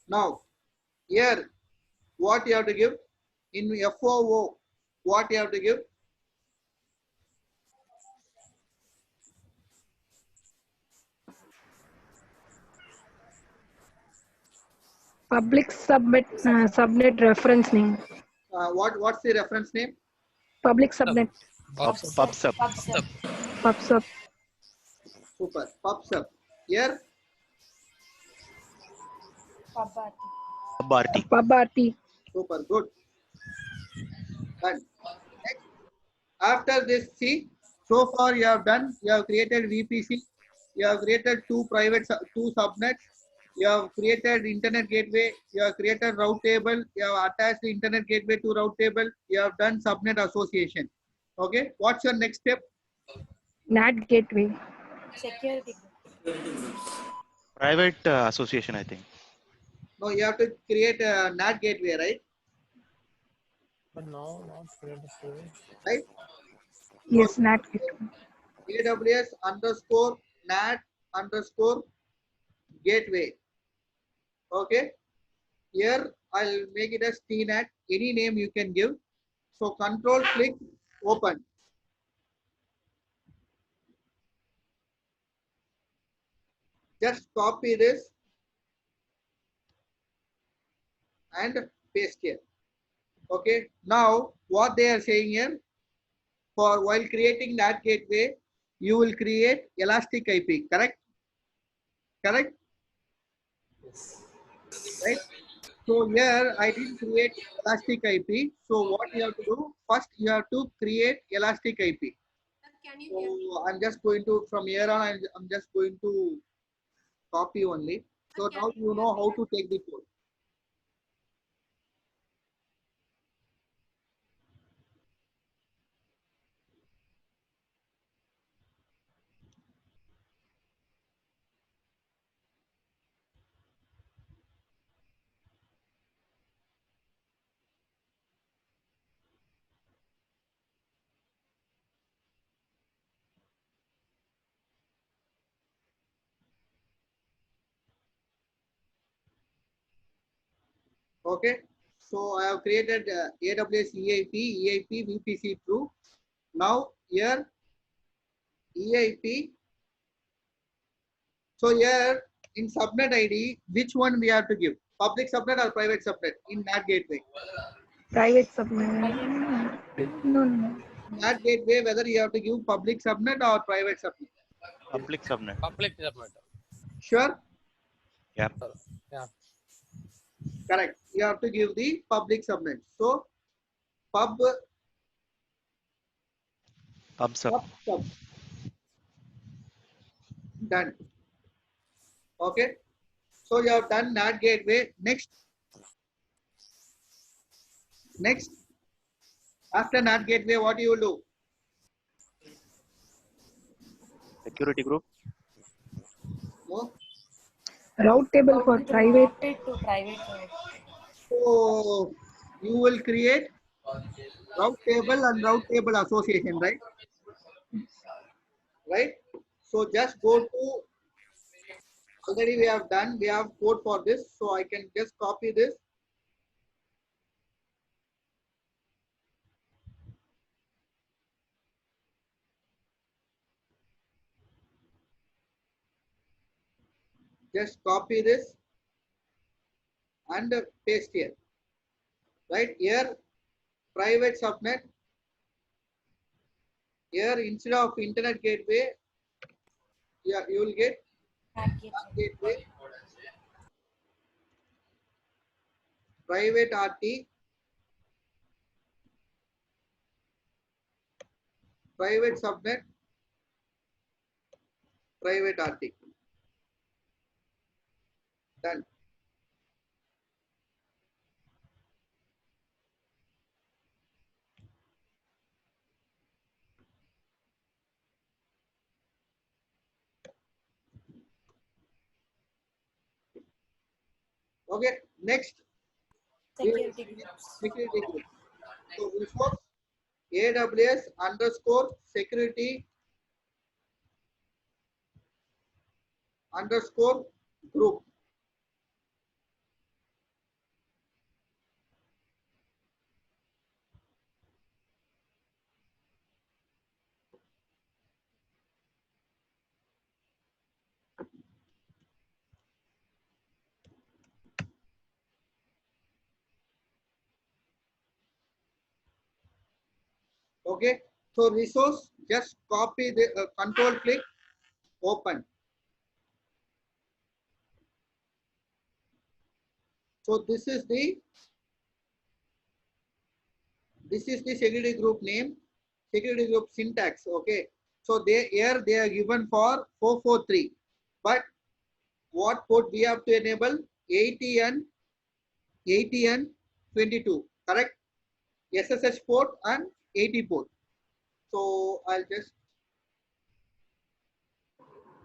Now, here, what you have to give? In FOO, what you have to give? Public subnet reference name. What's the reference name? Public subnet. PubSub. PubSub. Super. PubSub. Here, PubRT. PubRT. super. Good. Done. Next. After this, see, so far you have done, you have created VPC, you have created two subnets, you have created internet gateway, you have created route table, you have attached the internet gateway to route table, you have done subnet association. Okay, what's your next step? NAT gateway. Private association, I think. No, you have to create a NAT gateway, right? But no, not created storage. Right? Yes, NAT gateway. AWS underscore NAT underscore gateway. Okay. Here I'll make it as TNAT. Any name you can give. So control click open. Just copy this and paste here. Okay. Now what they are saying here, for while creating that gateway, you will create elastic IP. Correct? Correct? Yes. Right? So here I didn't create elastic IP. So what you have to do? First you have to create elastic IP. So I'm just going to, from here on, I'm just going to copy only. So now you know how to take the code. Okay. So I have created AWS EIP, VPC true. Now here EIP. So here in subnet ID, which one we have to give? Public subnet or private subnet in NAT gateway? Private subnet. No. NAT gateway, whether you have to give public subnet or private subnet. Public subnet. Public subnet. Sure? Yeah. Yeah. Correct. You have to give the public subnet. So PubSub. PubSub. Done. Okay. So you have done NAT gateway. Next. After NAT gateway, what you will do? Security group. No? Route table for private. So you will create route table and route table association, right? Right? So just go to, already we have done, we have code for this. So I can just copy this. Just copy this and paste here. Right here, private subnet. Here, instead of internet gateway, yeah, you will get gateway, private RT, private subnet, private RT. Done. Okay, next. Security groups. Security group. So resource AWS underscore security underscore group. Okay, so resource, just copy the control click, open. So this is the security group name, security group syntax. Okay, so here they are given for 443, but what port we have to enable? 80 and 22, correct? SSH port and 80 port. So I'll just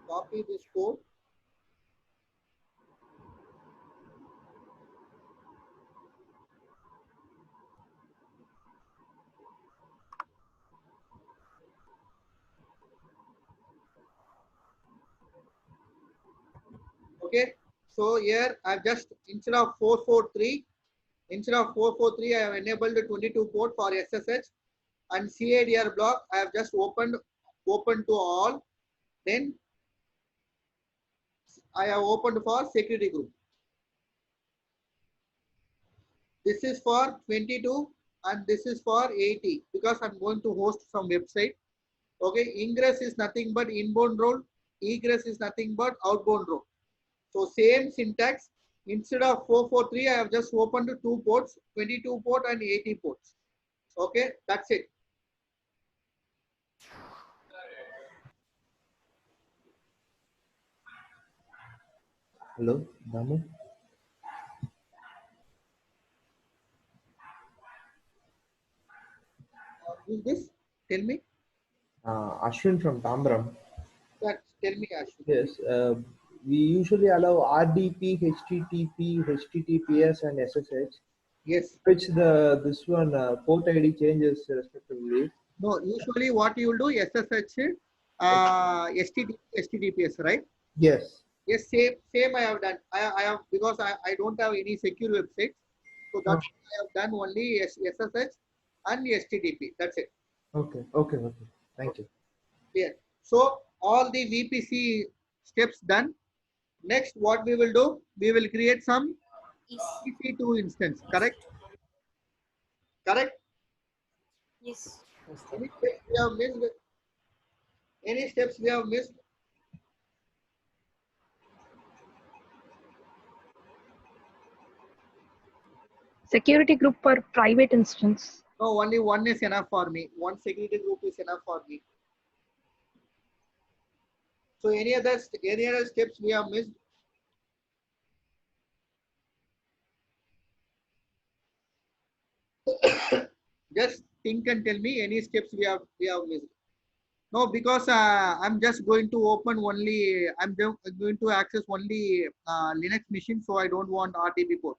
copy this code. Okay, so here I've just instead of 443, I have enabled the 22 port for SSH, and CADR block I have just opened to all. Then I have opened for security group. This is for 22 and this is for 80 because I'm going to host some website. Okay, ingress is nothing but inbound role, egress is nothing but outbound role. So same syntax. Instead of 443, I have just opened two ports, 22 port and 80 ports. Okay, that's it. Hello, Damu. Who's this? Tell me. Ashwin from Tambram. Tell me, Ashwin. Yes, we usually allow RDP, HTTP, HTTPS, and SSH. Yes. Which this one port ID changes respectively. No, usually what you will do SSH, HTTPS, right? Yes. Yes, same I have done. I have because I don't have any secure websites, so that's why I have done only SSH and HTTP. That's it. Okay. Thank you. Clear. So all the VPC steps done. Next, what we will do? We will create some EC2 instance. Correct? Correct? Yes. Any steps we have missed? Any steps we have missed? Security group for private instance. No, only one is enough for me. One security group is enough for me. So any other steps we have missed? Just think and tell me any steps we have missed. No, because I'm just going to open only. I'm going to access only Linux machine, so I don't want RDP port.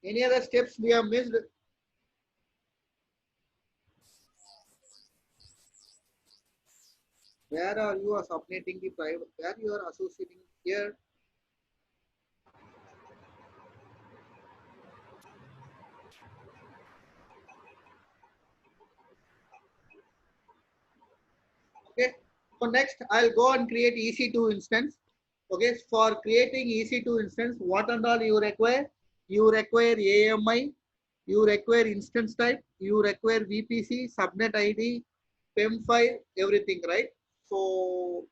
Any other steps we have missed? Where are you subnetting the private? Where you are associating here? Okay. So next, I'll go and create EC2 instance. Okay. For creating EC2 instance, what and all you require? You require AMI. You require instance type. You require VPC, subnet ID, PEM file, everything, right? So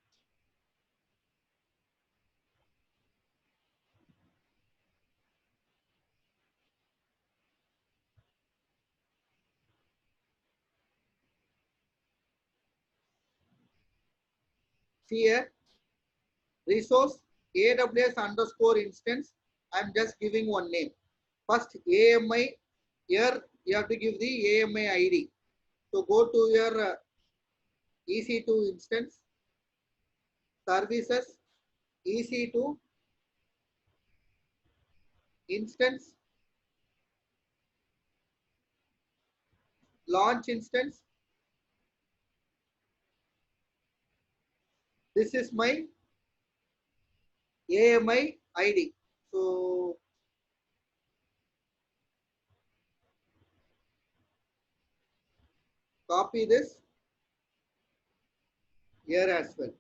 See here, resource AWS underscore instance. I'm just giving one name. First AMI, here you have to give the AMI ID. So go to your EC2 instance, services, EC2 instance, launch instance. This is my AMI ID. So copy this here as well.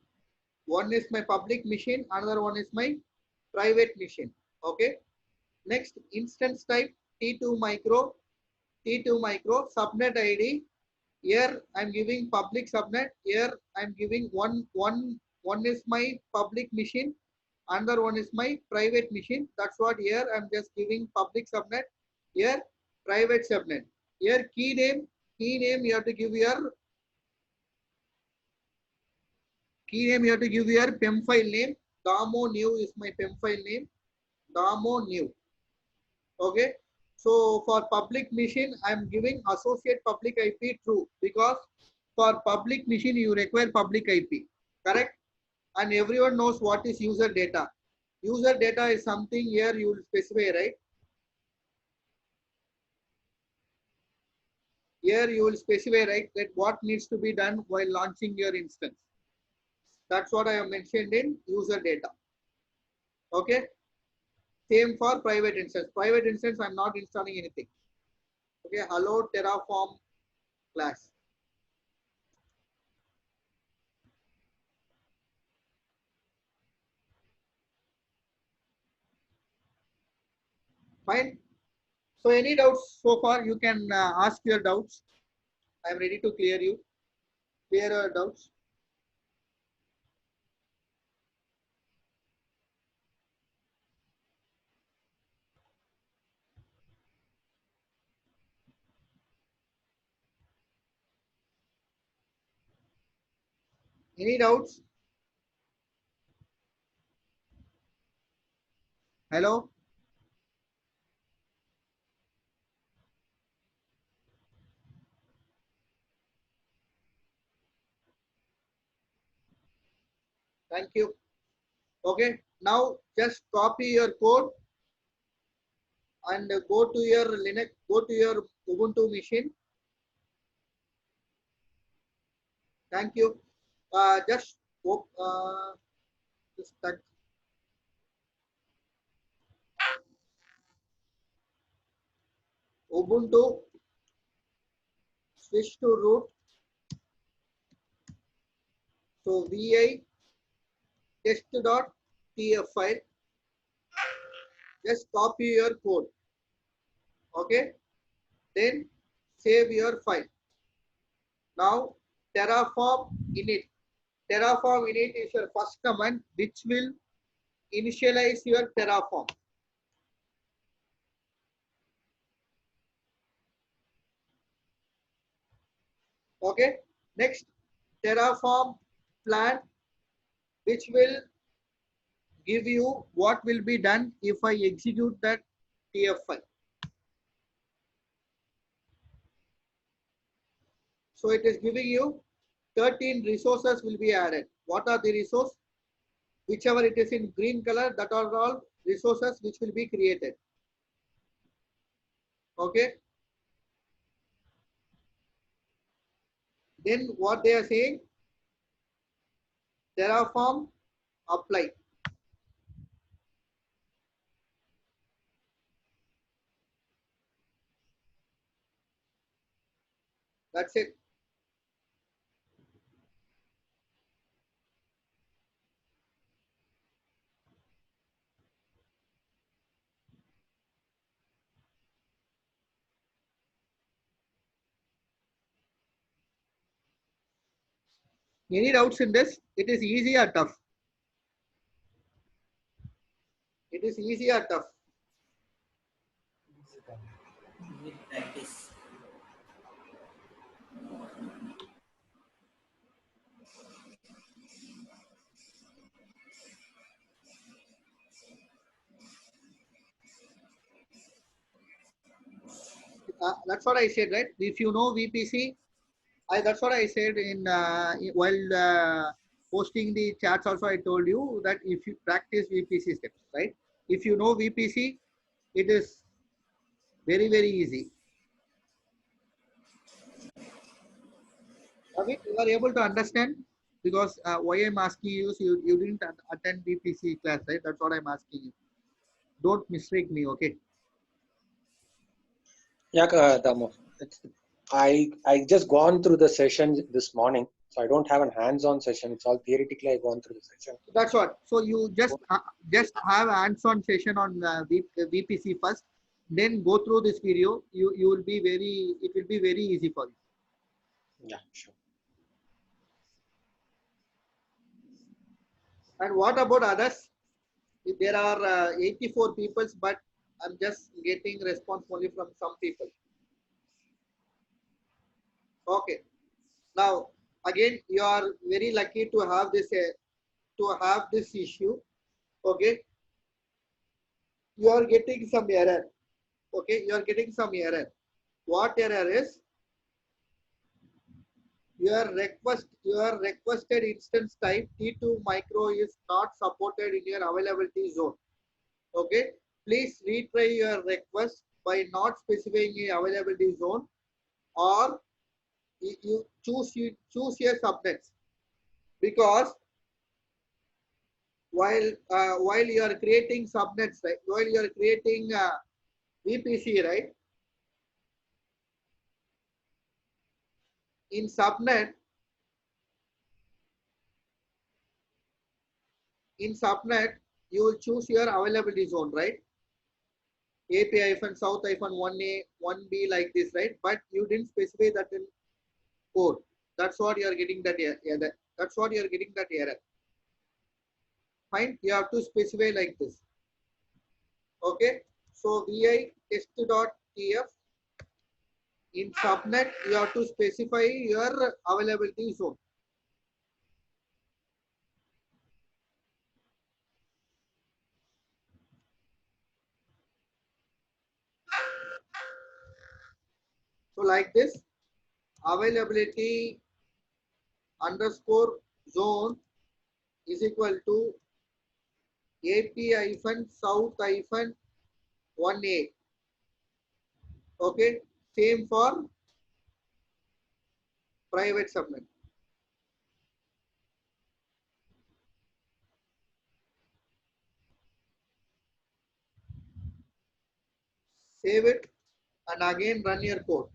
One is my public machine, another one is my private machine. Okay. Next, instance type T2 micro, subnet ID. Here I'm giving public subnet. Here I'm giving one is my public machine, another one is my private machine. That's what here I'm just giving public subnet. Here private subnet. Here key name you have to give your PEM file name. Damo new is my PEM file name. Damo new. Okay. So for public machine, I'm giving associate public IP true, because for public machine you require public IP, correct? And everyone knows what is user data. User data is something here you will specify, right? Here you will specify, right, that what needs to be done while launching your instance. That's what I have mentioned in user data. Okay. Same for private instance. Private instance, I'm not installing anything. Okay, hello Terraform class. Fine. So any doubts so far, you can ask your doubts. I'm ready to clear you. Clear your doubts. Any doubts? Hello? Thank you. Okay, now just copy your code and go to your Linux, go to your Ubuntu machine. Thank you. Just start. Ubuntu, switch to root. So vi test.tf file. Just copy your code. Okay. Then save your file. Now Terraform init. Terraform init is your first command which will initialize your Terraform. Okay. Next, Terraform plan, which will give you what will be done if I execute that TF file. So it is giving you 13 resources will be added. What are the resources? Whichever it is in green color, that are all resources which will be created. Okay. Then what they are saying, Terraform apply. That's it. Any doubts in this? It is easy or tough? It is easy or tough? That's what I said, right? If you know VPC, that's what I said while posting the chats. Also, I told you that if you practice VPC steps, right? If you know VPC, it is very easy. Amit, you are able to understand because why I'm asking you is you didn't attend VPC class, right? That's what I'm asking you. Don't mistake me, okay? Yeah, Damo. I just gone through the session this morning, so I don't have a hands-on session. It's all theoretically I gone through the session. That's what. So you just have a hands-on session on VPC first, then go through this video. You will be it will be very easy for you. Yeah, sure. And what about others? If there are 84 people, but I'm just getting response only from some people. Okay. Now again, you are very lucky to have this issue. Okay. You are getting some error. Okay, you are getting some error. What error is? Your requested instance type T2 micro is not supported in your availability zone. Okay, please retry your request by not specifying a availability zone, or you choose your subnets, because while you are creating subnets, right? While you are creating VPC, right? In subnet, you will choose your availability zone, right? AP-south-1A, 1B like this, right? But you didn't specify that in code. That's what you are getting that error. That's what you are getting that error. Fine, you have to specify like this. Okay, so vi test.tf, in subnet you have to specify your availability zone. So like this, availability underscore zone is equal to AP-south-1A. Okay, same for private subnet. Save it and again run your code.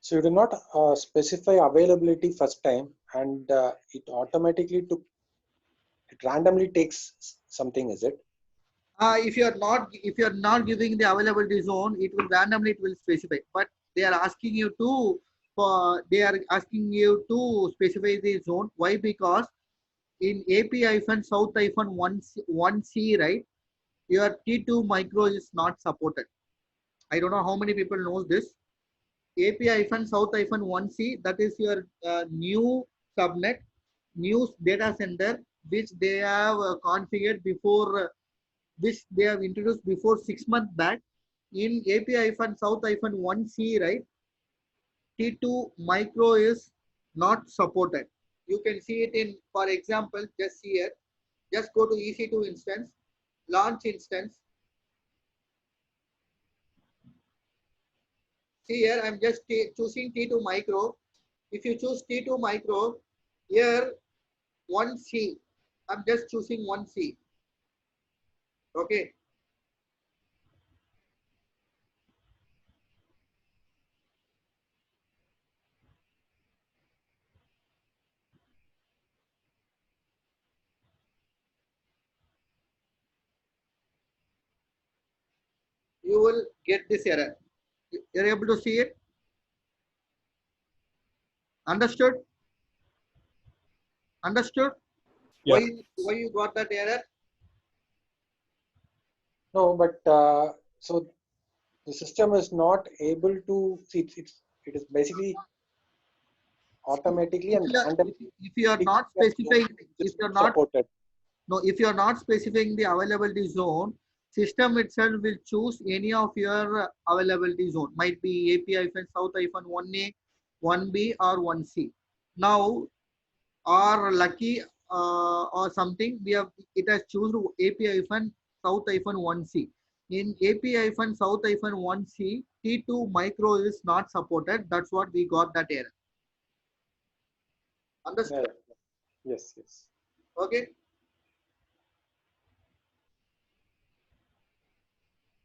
So you do not specify availability first time, and it automatically it randomly takes something, is it? If you are not giving the availability zone, it will randomly specify. But they are asking you to specify the zone. Why? Because in AP-south-1C, right, your T2 micro is not supported. I don't know how many people knows this. AP-south-1C, that is your new subnet, new data center, which they have configured before, which they have introduced before 6 months back. In AP-south-1C, right, T2 micro is not supported. You can see it in, for example, just here, just go to EC2 instance, launch instance. See here, I'm just choosing T2 micro. If you choose T2 micro, here 1C, I'm just choosing 1C. Okay. You will get this error. You're able to see it? Understood? Understood? Yeah. Why you got that error? No, but so the system is not able to see. It is basically automatically and randomly. If you are not specifying, if you're not supported. no, if you are not specifying the availability zone, system itself will choose any of your availability zone. Might be AP-South-1A, 1B, or 1C. Now, or lucky or something, we have it has chosen AP-South-1C. In AP-South-1C, T2 micro is not supported. That's what we got that error. Understood? Yeah. Yes. Yes. Okay.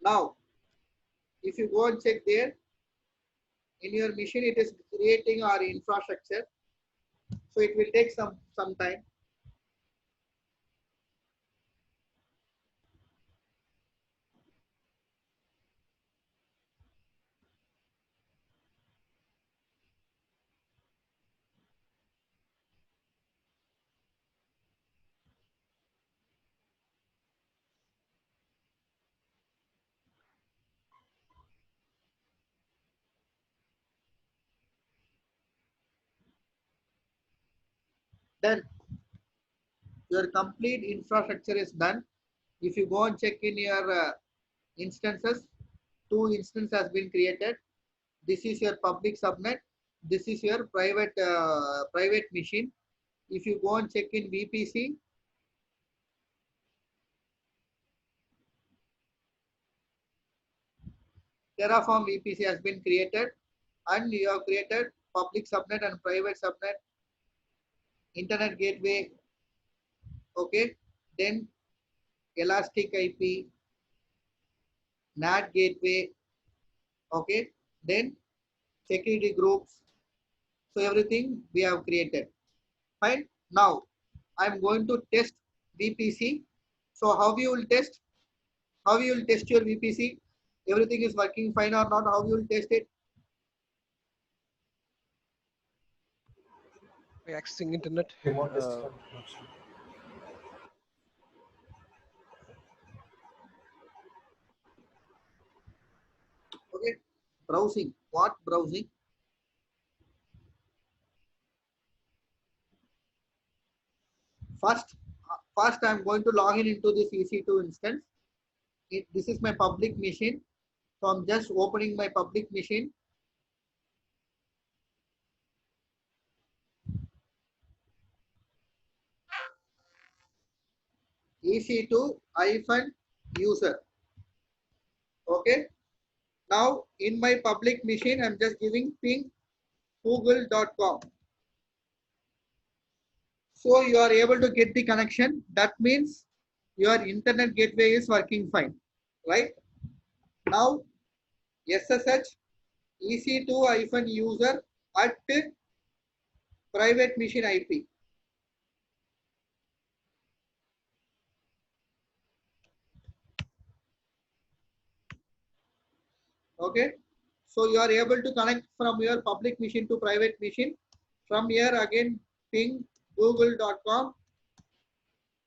Now, if you go and check there, in your machine, it is creating our infrastructure. So it will take some time. Then your complete infrastructure is done. If you go and check in your instances, 2 instances has been created. This is your public subnet. This is your private machine. If you go and check in VPC, Terraform VPC has been created, and you have created public subnet and private subnet, internet gateway. Okay, then Elastic IP, NAT gateway. Okay, then security groups. So everything we have created. Fine. Now I'm going to test VPC. So how you will test? How you will test your VPC? Everything is working fine or not? How you will test it? By accessing internet. Okay. Browsing. What browsing? First I'm going to log in into this EC2 instance. This is my public machine. So I'm just opening my public machine. EC2-user. Okay. Now in my public machine, I'm just giving ping google.com. So you are able to get the connection. That means your internet gateway is working fine, right? Now SSH EC2-user at private machine IP. Okay. So you are able to connect from your public machine to private machine. From here again ping google.com.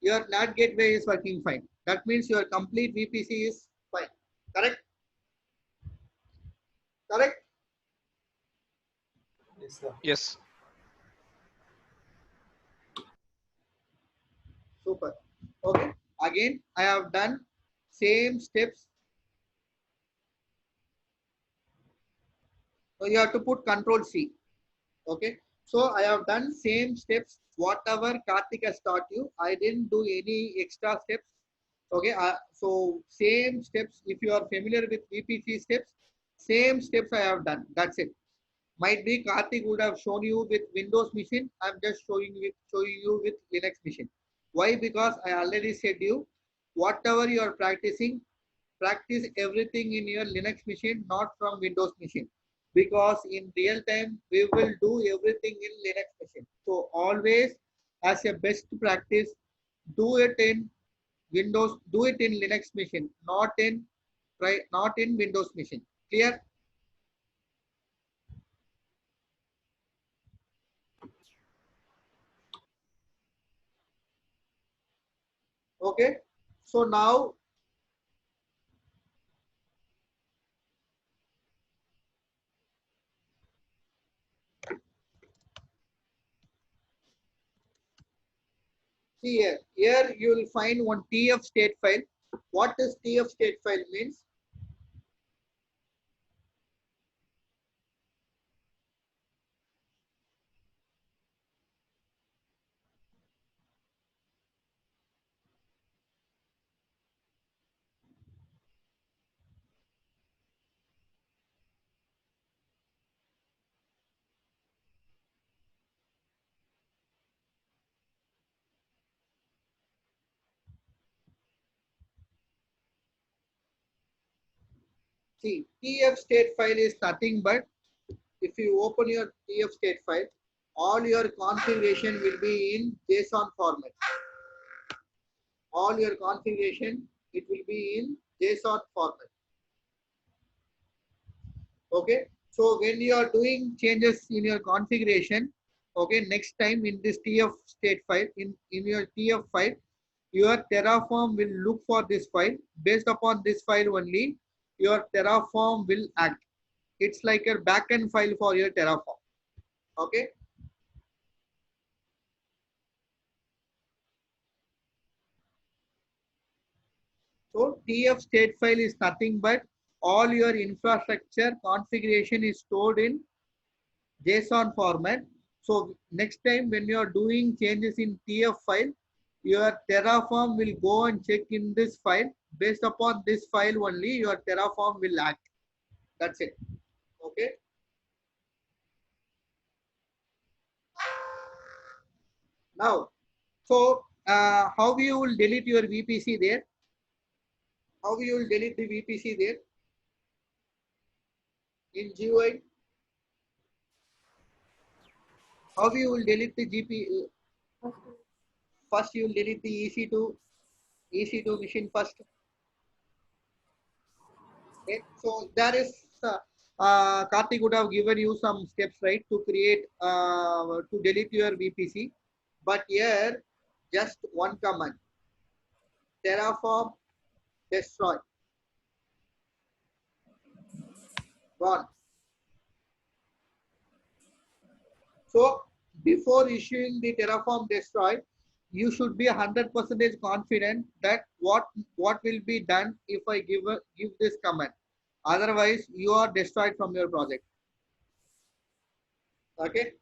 Your NAT gateway is working fine. That means your complete VPC is fine. Correct? Correct? Yes, sir. Yes. Super. Okay. Again, I have done same steps. So you have to put Control C. Okay. So I have done same steps. Whatever Karthik has taught you, I didn't do any extra steps. Okay. So same steps. If you are familiar with VPC steps, same steps I have done. That's it. Might be Karthik would have shown you with Windows machine. I'm just showing you with Linux machine. Why? Because I already said you, whatever you are practicing, practice everything in your Linux machine, not from Windows machine. Because in real time, we will do everything in Linux machine. So always, as a best practice, do it in Windows, do it in Linux machine, not in Windows machine. Clear? Okay. So now see here. Here you will find one TF state file. What does TF state file means? See, TF state file is nothing but if you open your TF state file, all your configuration will be in JSON format. All your configuration, it will be in JSON format. Okay. So when you are doing changes in your configuration, okay, next time in this TF state file, in your TF file, your Terraform will look for this file. Based upon this file only, your Terraform will act. It's like a backend file for your Terraform. Okay. So TF state file is nothing but all your infrastructure configuration is stored in JSON format. So next time when you are doing changes in TF file, your Terraform will go and check in this file. Based upon this file only, your Terraform will act. That's it. Okay. Now, so how you will delete your VPC there? How you will delete the VPC there? In GUI. How you will delete the GP? First you will delete the EC2 machine first. Okay. So there is Karthik would have given you some steps, right, to create to delete your VPC. But here just one command: Terraform destroy. Gone. So before issuing the Terraform destroy, you should be 100% confident that what will be done if I give this command. Otherwise, you are destroyed from your project. Okay.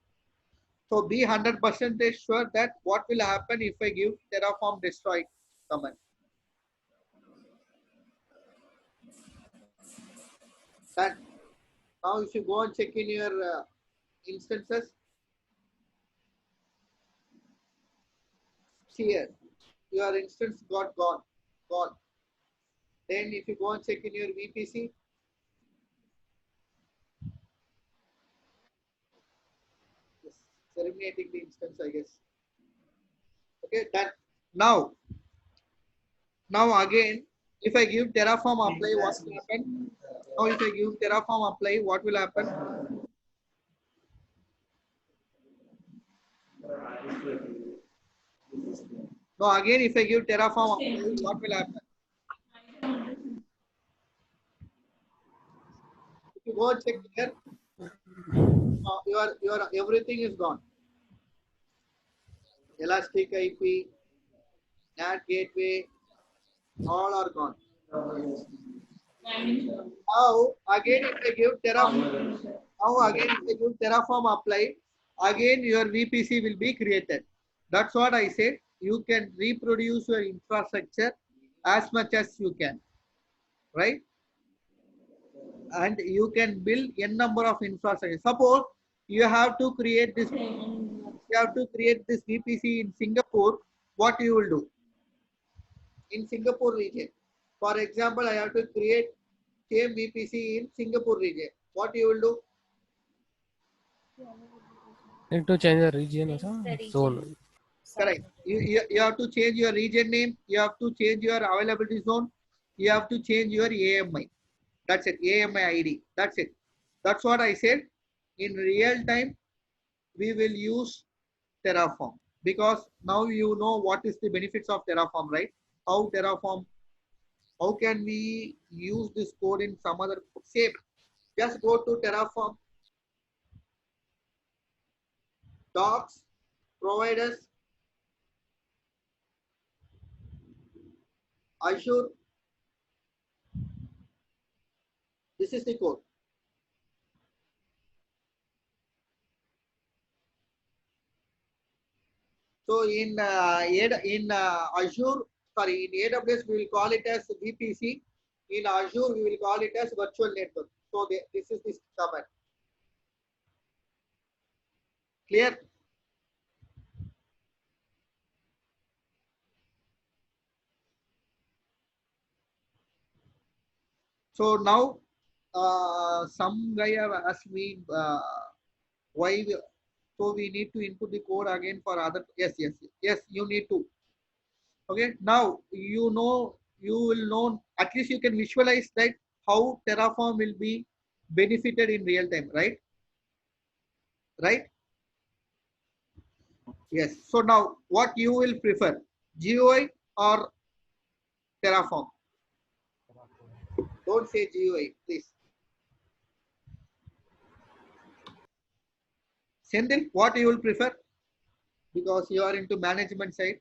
So be 100% sure that what will happen if I give Terraform destroy command. That now if you go and check in your instances, see here, your instance got gone. Then if you go and check in your VPC, just terminating the instance, I guess. Okay, done. Now again, if I give Terraform apply, what will happen? Now if I give Terraform apply, what will happen? Now again, if I give Terraform apply, what will happen? If you go check here, your everything is gone. Elastic IP, NAT gateway, all are gone. Now again, if I give Terraform apply, again your VPC will be created. That's what I said. You can reproduce your infrastructure as much as you can, right? And you can build n number of infrastructure. Suppose you have to create this VPC in Singapore. what you will do in Singapore region. For example, I have to create same VPC in Singapore region. What you will do? Need to change the region or zone. Correct. You have to change your region name. You have to change your availability zone. You have to change your AMI. That's it. AMI ID. That's it. That's what I said. In real time, we will use Terraform because now you know what is the benefits of Terraform, right? How Terraform, how can we use this code in some other same? Just go to Terraform, docs, providers, Azure. This is the code. So in Azure, sorry, in AWS we will call it as VPC. In Azure we will call it as virtual network. So this is this command. Clear? So now some guy have asked me why. So we need to input the code again for other. Yes, you need to. Okay, now you know, you will know, at least you can visualize that how Terraform will be benefited in real time, right? Right? Yes. So now what you will prefer, GUI or Terraform? Don't say GUI, please. Sendil, what you will prefer? Because you are into management side.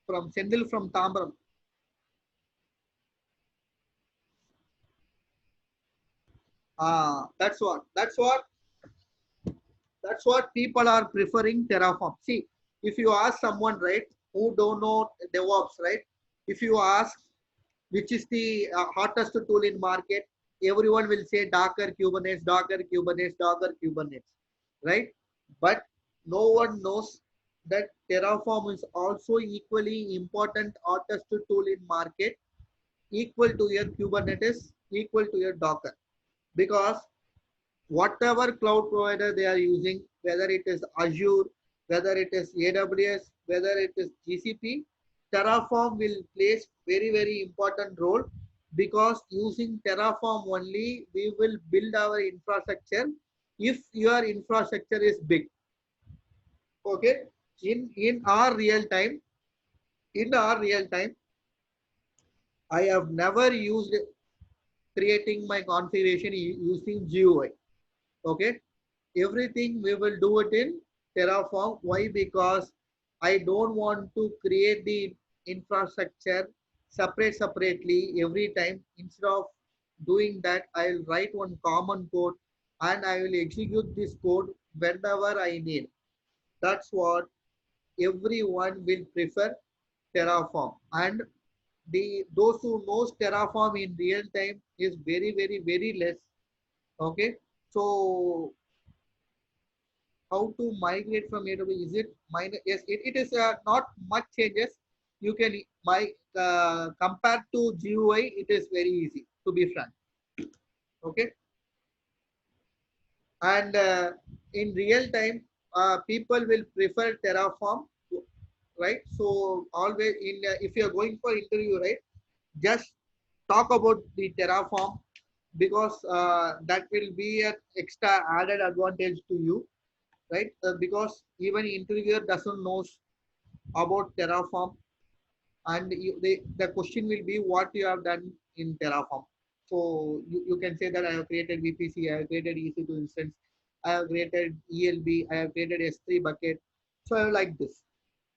From Sendil from Tambaram. That's what people are preferring Terraform. See, if you ask someone, right, who don't know DevOps, right, if you ask which is the hottest tool in market, everyone will say Docker, Kubernetes, Docker, Kubernetes, Docker, Kubernetes, right? But no one knows that Terraform is also equally important hottest tool in market, equal to your Kubernetes, equal to your Docker, because whatever cloud provider they are using, whether it is Azure, whether it is AWS, whether it is GCP, Terraform will play very, very important role, because using Terraform only we will build our infrastructure if your infrastructure is big. Okay, in our real time, I have never used creating my configuration using GUI. Okay, everything we will do it in Terraform. Why? Because I don't want to create the infrastructure separately every time. Instead of doing that, I will write one common code and I will execute this code whenever I need. That's what everyone will prefer Terraform. And those who knows Terraform in real time is very, very, very less. Okay, so how to migrate from AWS? Is it minor? Yes, it is not much changes. You can compared to GUI, it is very easy, to be frank. Okay, and in real time, people will prefer Terraform, right? So always if you are going for interview, right, just talk about the Terraform, because that will be an extra added advantage to you, right? Because even interviewer doesn't know about Terraform, and the question will be what you have done in Terraform. So you can say that I have created VPC, I have created EC2 instance, I have created ELB, I have created S3 bucket. So I like this.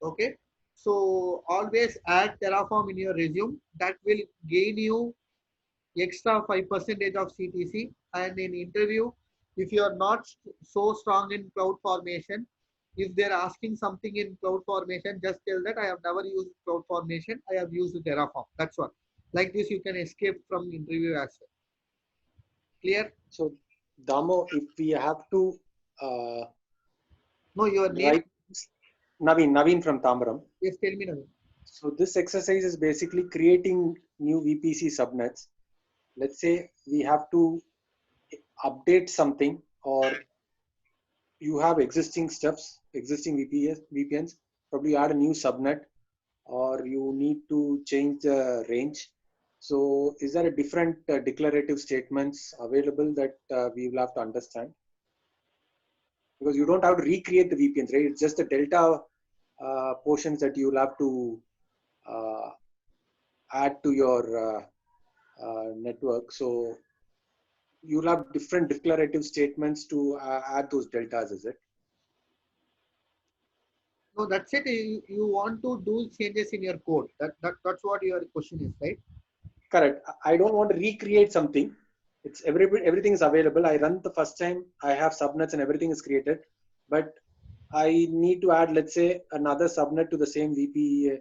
Okay. So always add Terraform in your resume. That will gain you extra 5% of CTC. And in interview, if you are not so strong in cloud formation, if they're asking something in cloud formation, just tell that I have never used cloud formation, I have used Terraform. That's what. Like this, you can escape from interview as well. Clear? So, Damo, if we have to no, your name. Naveen from Tambaram. Yes, tell me now. So this exercise is basically creating new VPC subnets. Let's say we have to update something, or you have existing steps, existing VPNs, probably add a new subnet, or you need to change the range. So is there a different declarative statements available that we will have to understand? Because you don't have to recreate the VPNs, right? It's just the delta portions that you will have to add to your network. So you'll have different declarative statements to add those deltas, is it? No, that's it. You want to do changes in your code. That's what your question is, right? Correct. I don't want to recreate something. It's everything is available. I run the first time, I have subnets and everything is created, but I need to add, let's say, another subnet to the same VPC,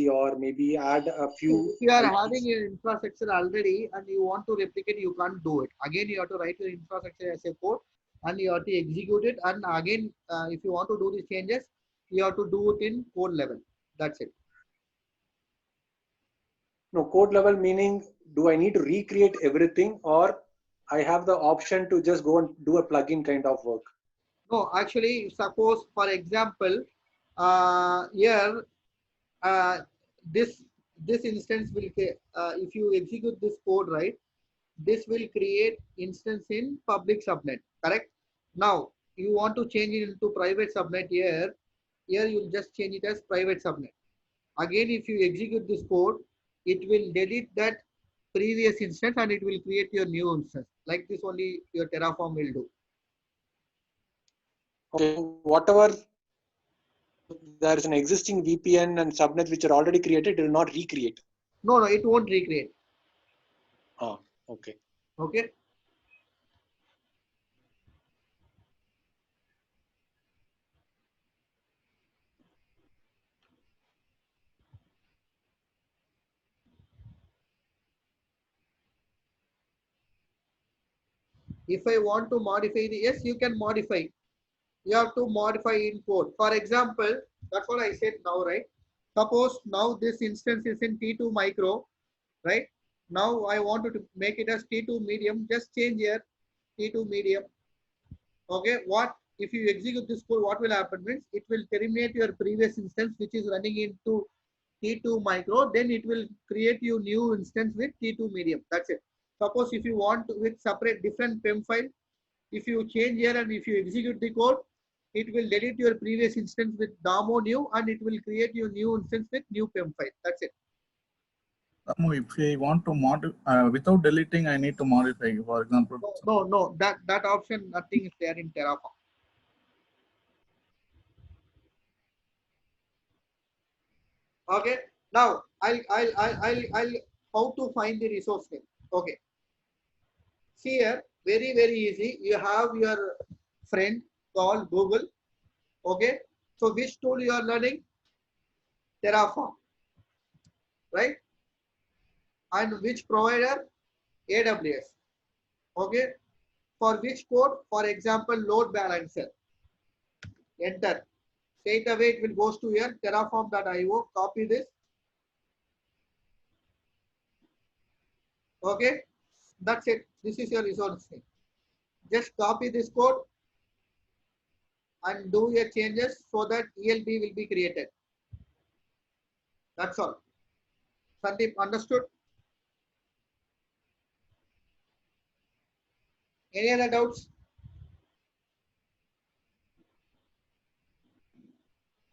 or maybe add a few. If you are IPs. having your infrastructure already and you want to replicate, you can't do it. Again, you have to write your infrastructure as a code and you have to execute it. And again, if you want to do these changes, you have to do it in code level. That's it. No, code level meaning, do I need to recreate everything, or I have the option to just go and do a plugin kind of work? No, actually, suppose, for example, here, this instance will, if you execute this code, right, this will create instance in public subnet, correct? Now, you want to change it into private subnet here you'll just change it as private subnet. Again, if you execute this code, it will delete that previous instance and it will create your new instance. Like this only your Terraform will do. Okay, whatever, there is an existing VPN and subnet which are already created, it will not recreate. No, it won't recreate. Oh, okay. Okay. If I want to modify the, yes, you can modify. You have to modify in code. For example, that's what I said now, right? Suppose now this instance is in T2 micro, right? Now I want to make it as T2 medium. Just change here T2 medium. Okay, what if you execute this code? What will happen means it will terminate your previous instance which is running into T2 micro. Then it will create you new instance with T2 medium. That's it. Suppose if you want to, with separate different PEM file, if you change here and if you execute the code, it will delete your previous instance with Damo new and it will create your new instance with new PEM file. That's it. If I want to modify without deleting, I need to modify. For example, no, that option nothing is there in Terraform. Okay. Now I'll how to find the resource name. Okay. See here, very easy. You have your friend called Google. Okay. So which tool you are learning? Terraform. Right? And which provider? AWS. Okay. For which code? For example, load balancer. Enter. Straight away it will goes to your terraform.io. Copy this. Okay. That's it. This is your resource name. Just copy this code and do your changes so that ELB will be created. That's all. Sandeep, understood? Any other doubts?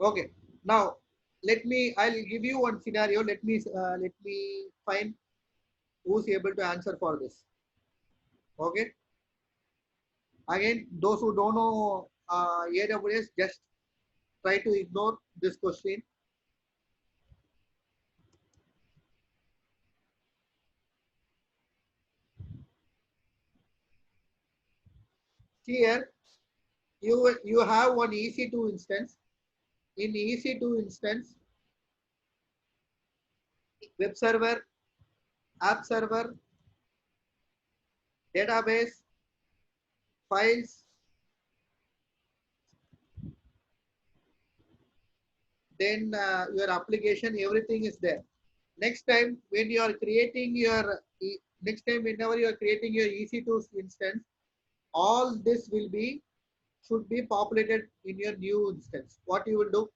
Okay. Now I'll give you one scenario. Let me find who's able to answer for this. Okay. Again, those who don't know AWS, just try to ignore this question. Here, you have one EC2 instance. In EC2 instance, web server, app server, database, files, then your application, everything is there. Next time when you are creating your, whenever you are creating your EC2 instance, all this should be populated in your new instance. What you will do?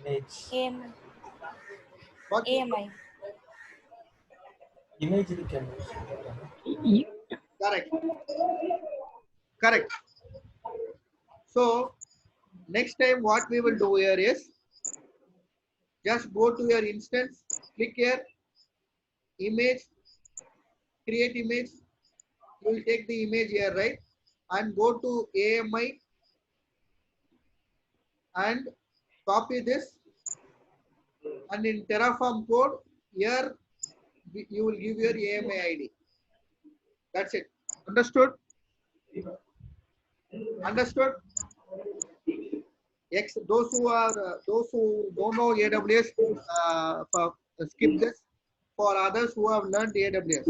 Image. AMI. What? AMI. Image we can use. Correct. Correct. So next time what we will do here is just go to your instance, click here, image, create image. You will take the image here, right? And go to AMI and copy this. And in Terraform code, here you will give your AMI ID. That's it. Understood? Understood? Those who don't know AWS, skip this. For others who have learned AWS.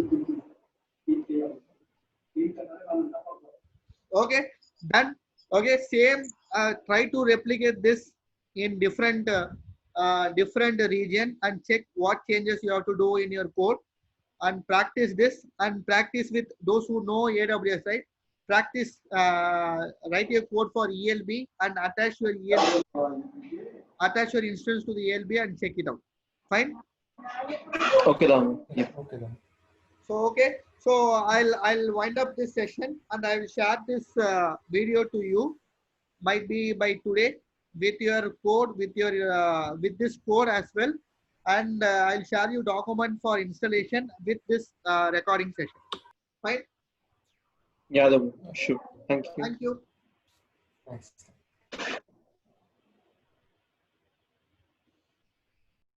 Okay, done. Okay, same. Try to replicate this in different region and check what changes you have to do in your code, and practice this, and practice with those who know AWS, right? Practice, write your code for ELB and attach your instance to the ELB and check it out. Fine. Okay, Ram. Yeah. Okay then. So okay, so I'll wind up this session and I will share this video to you, might be by today, with your code, with this code as well, and I'll share you document for installation with this recording session. Fine. Yeah, sure. Thank you. Thank you. Thanks.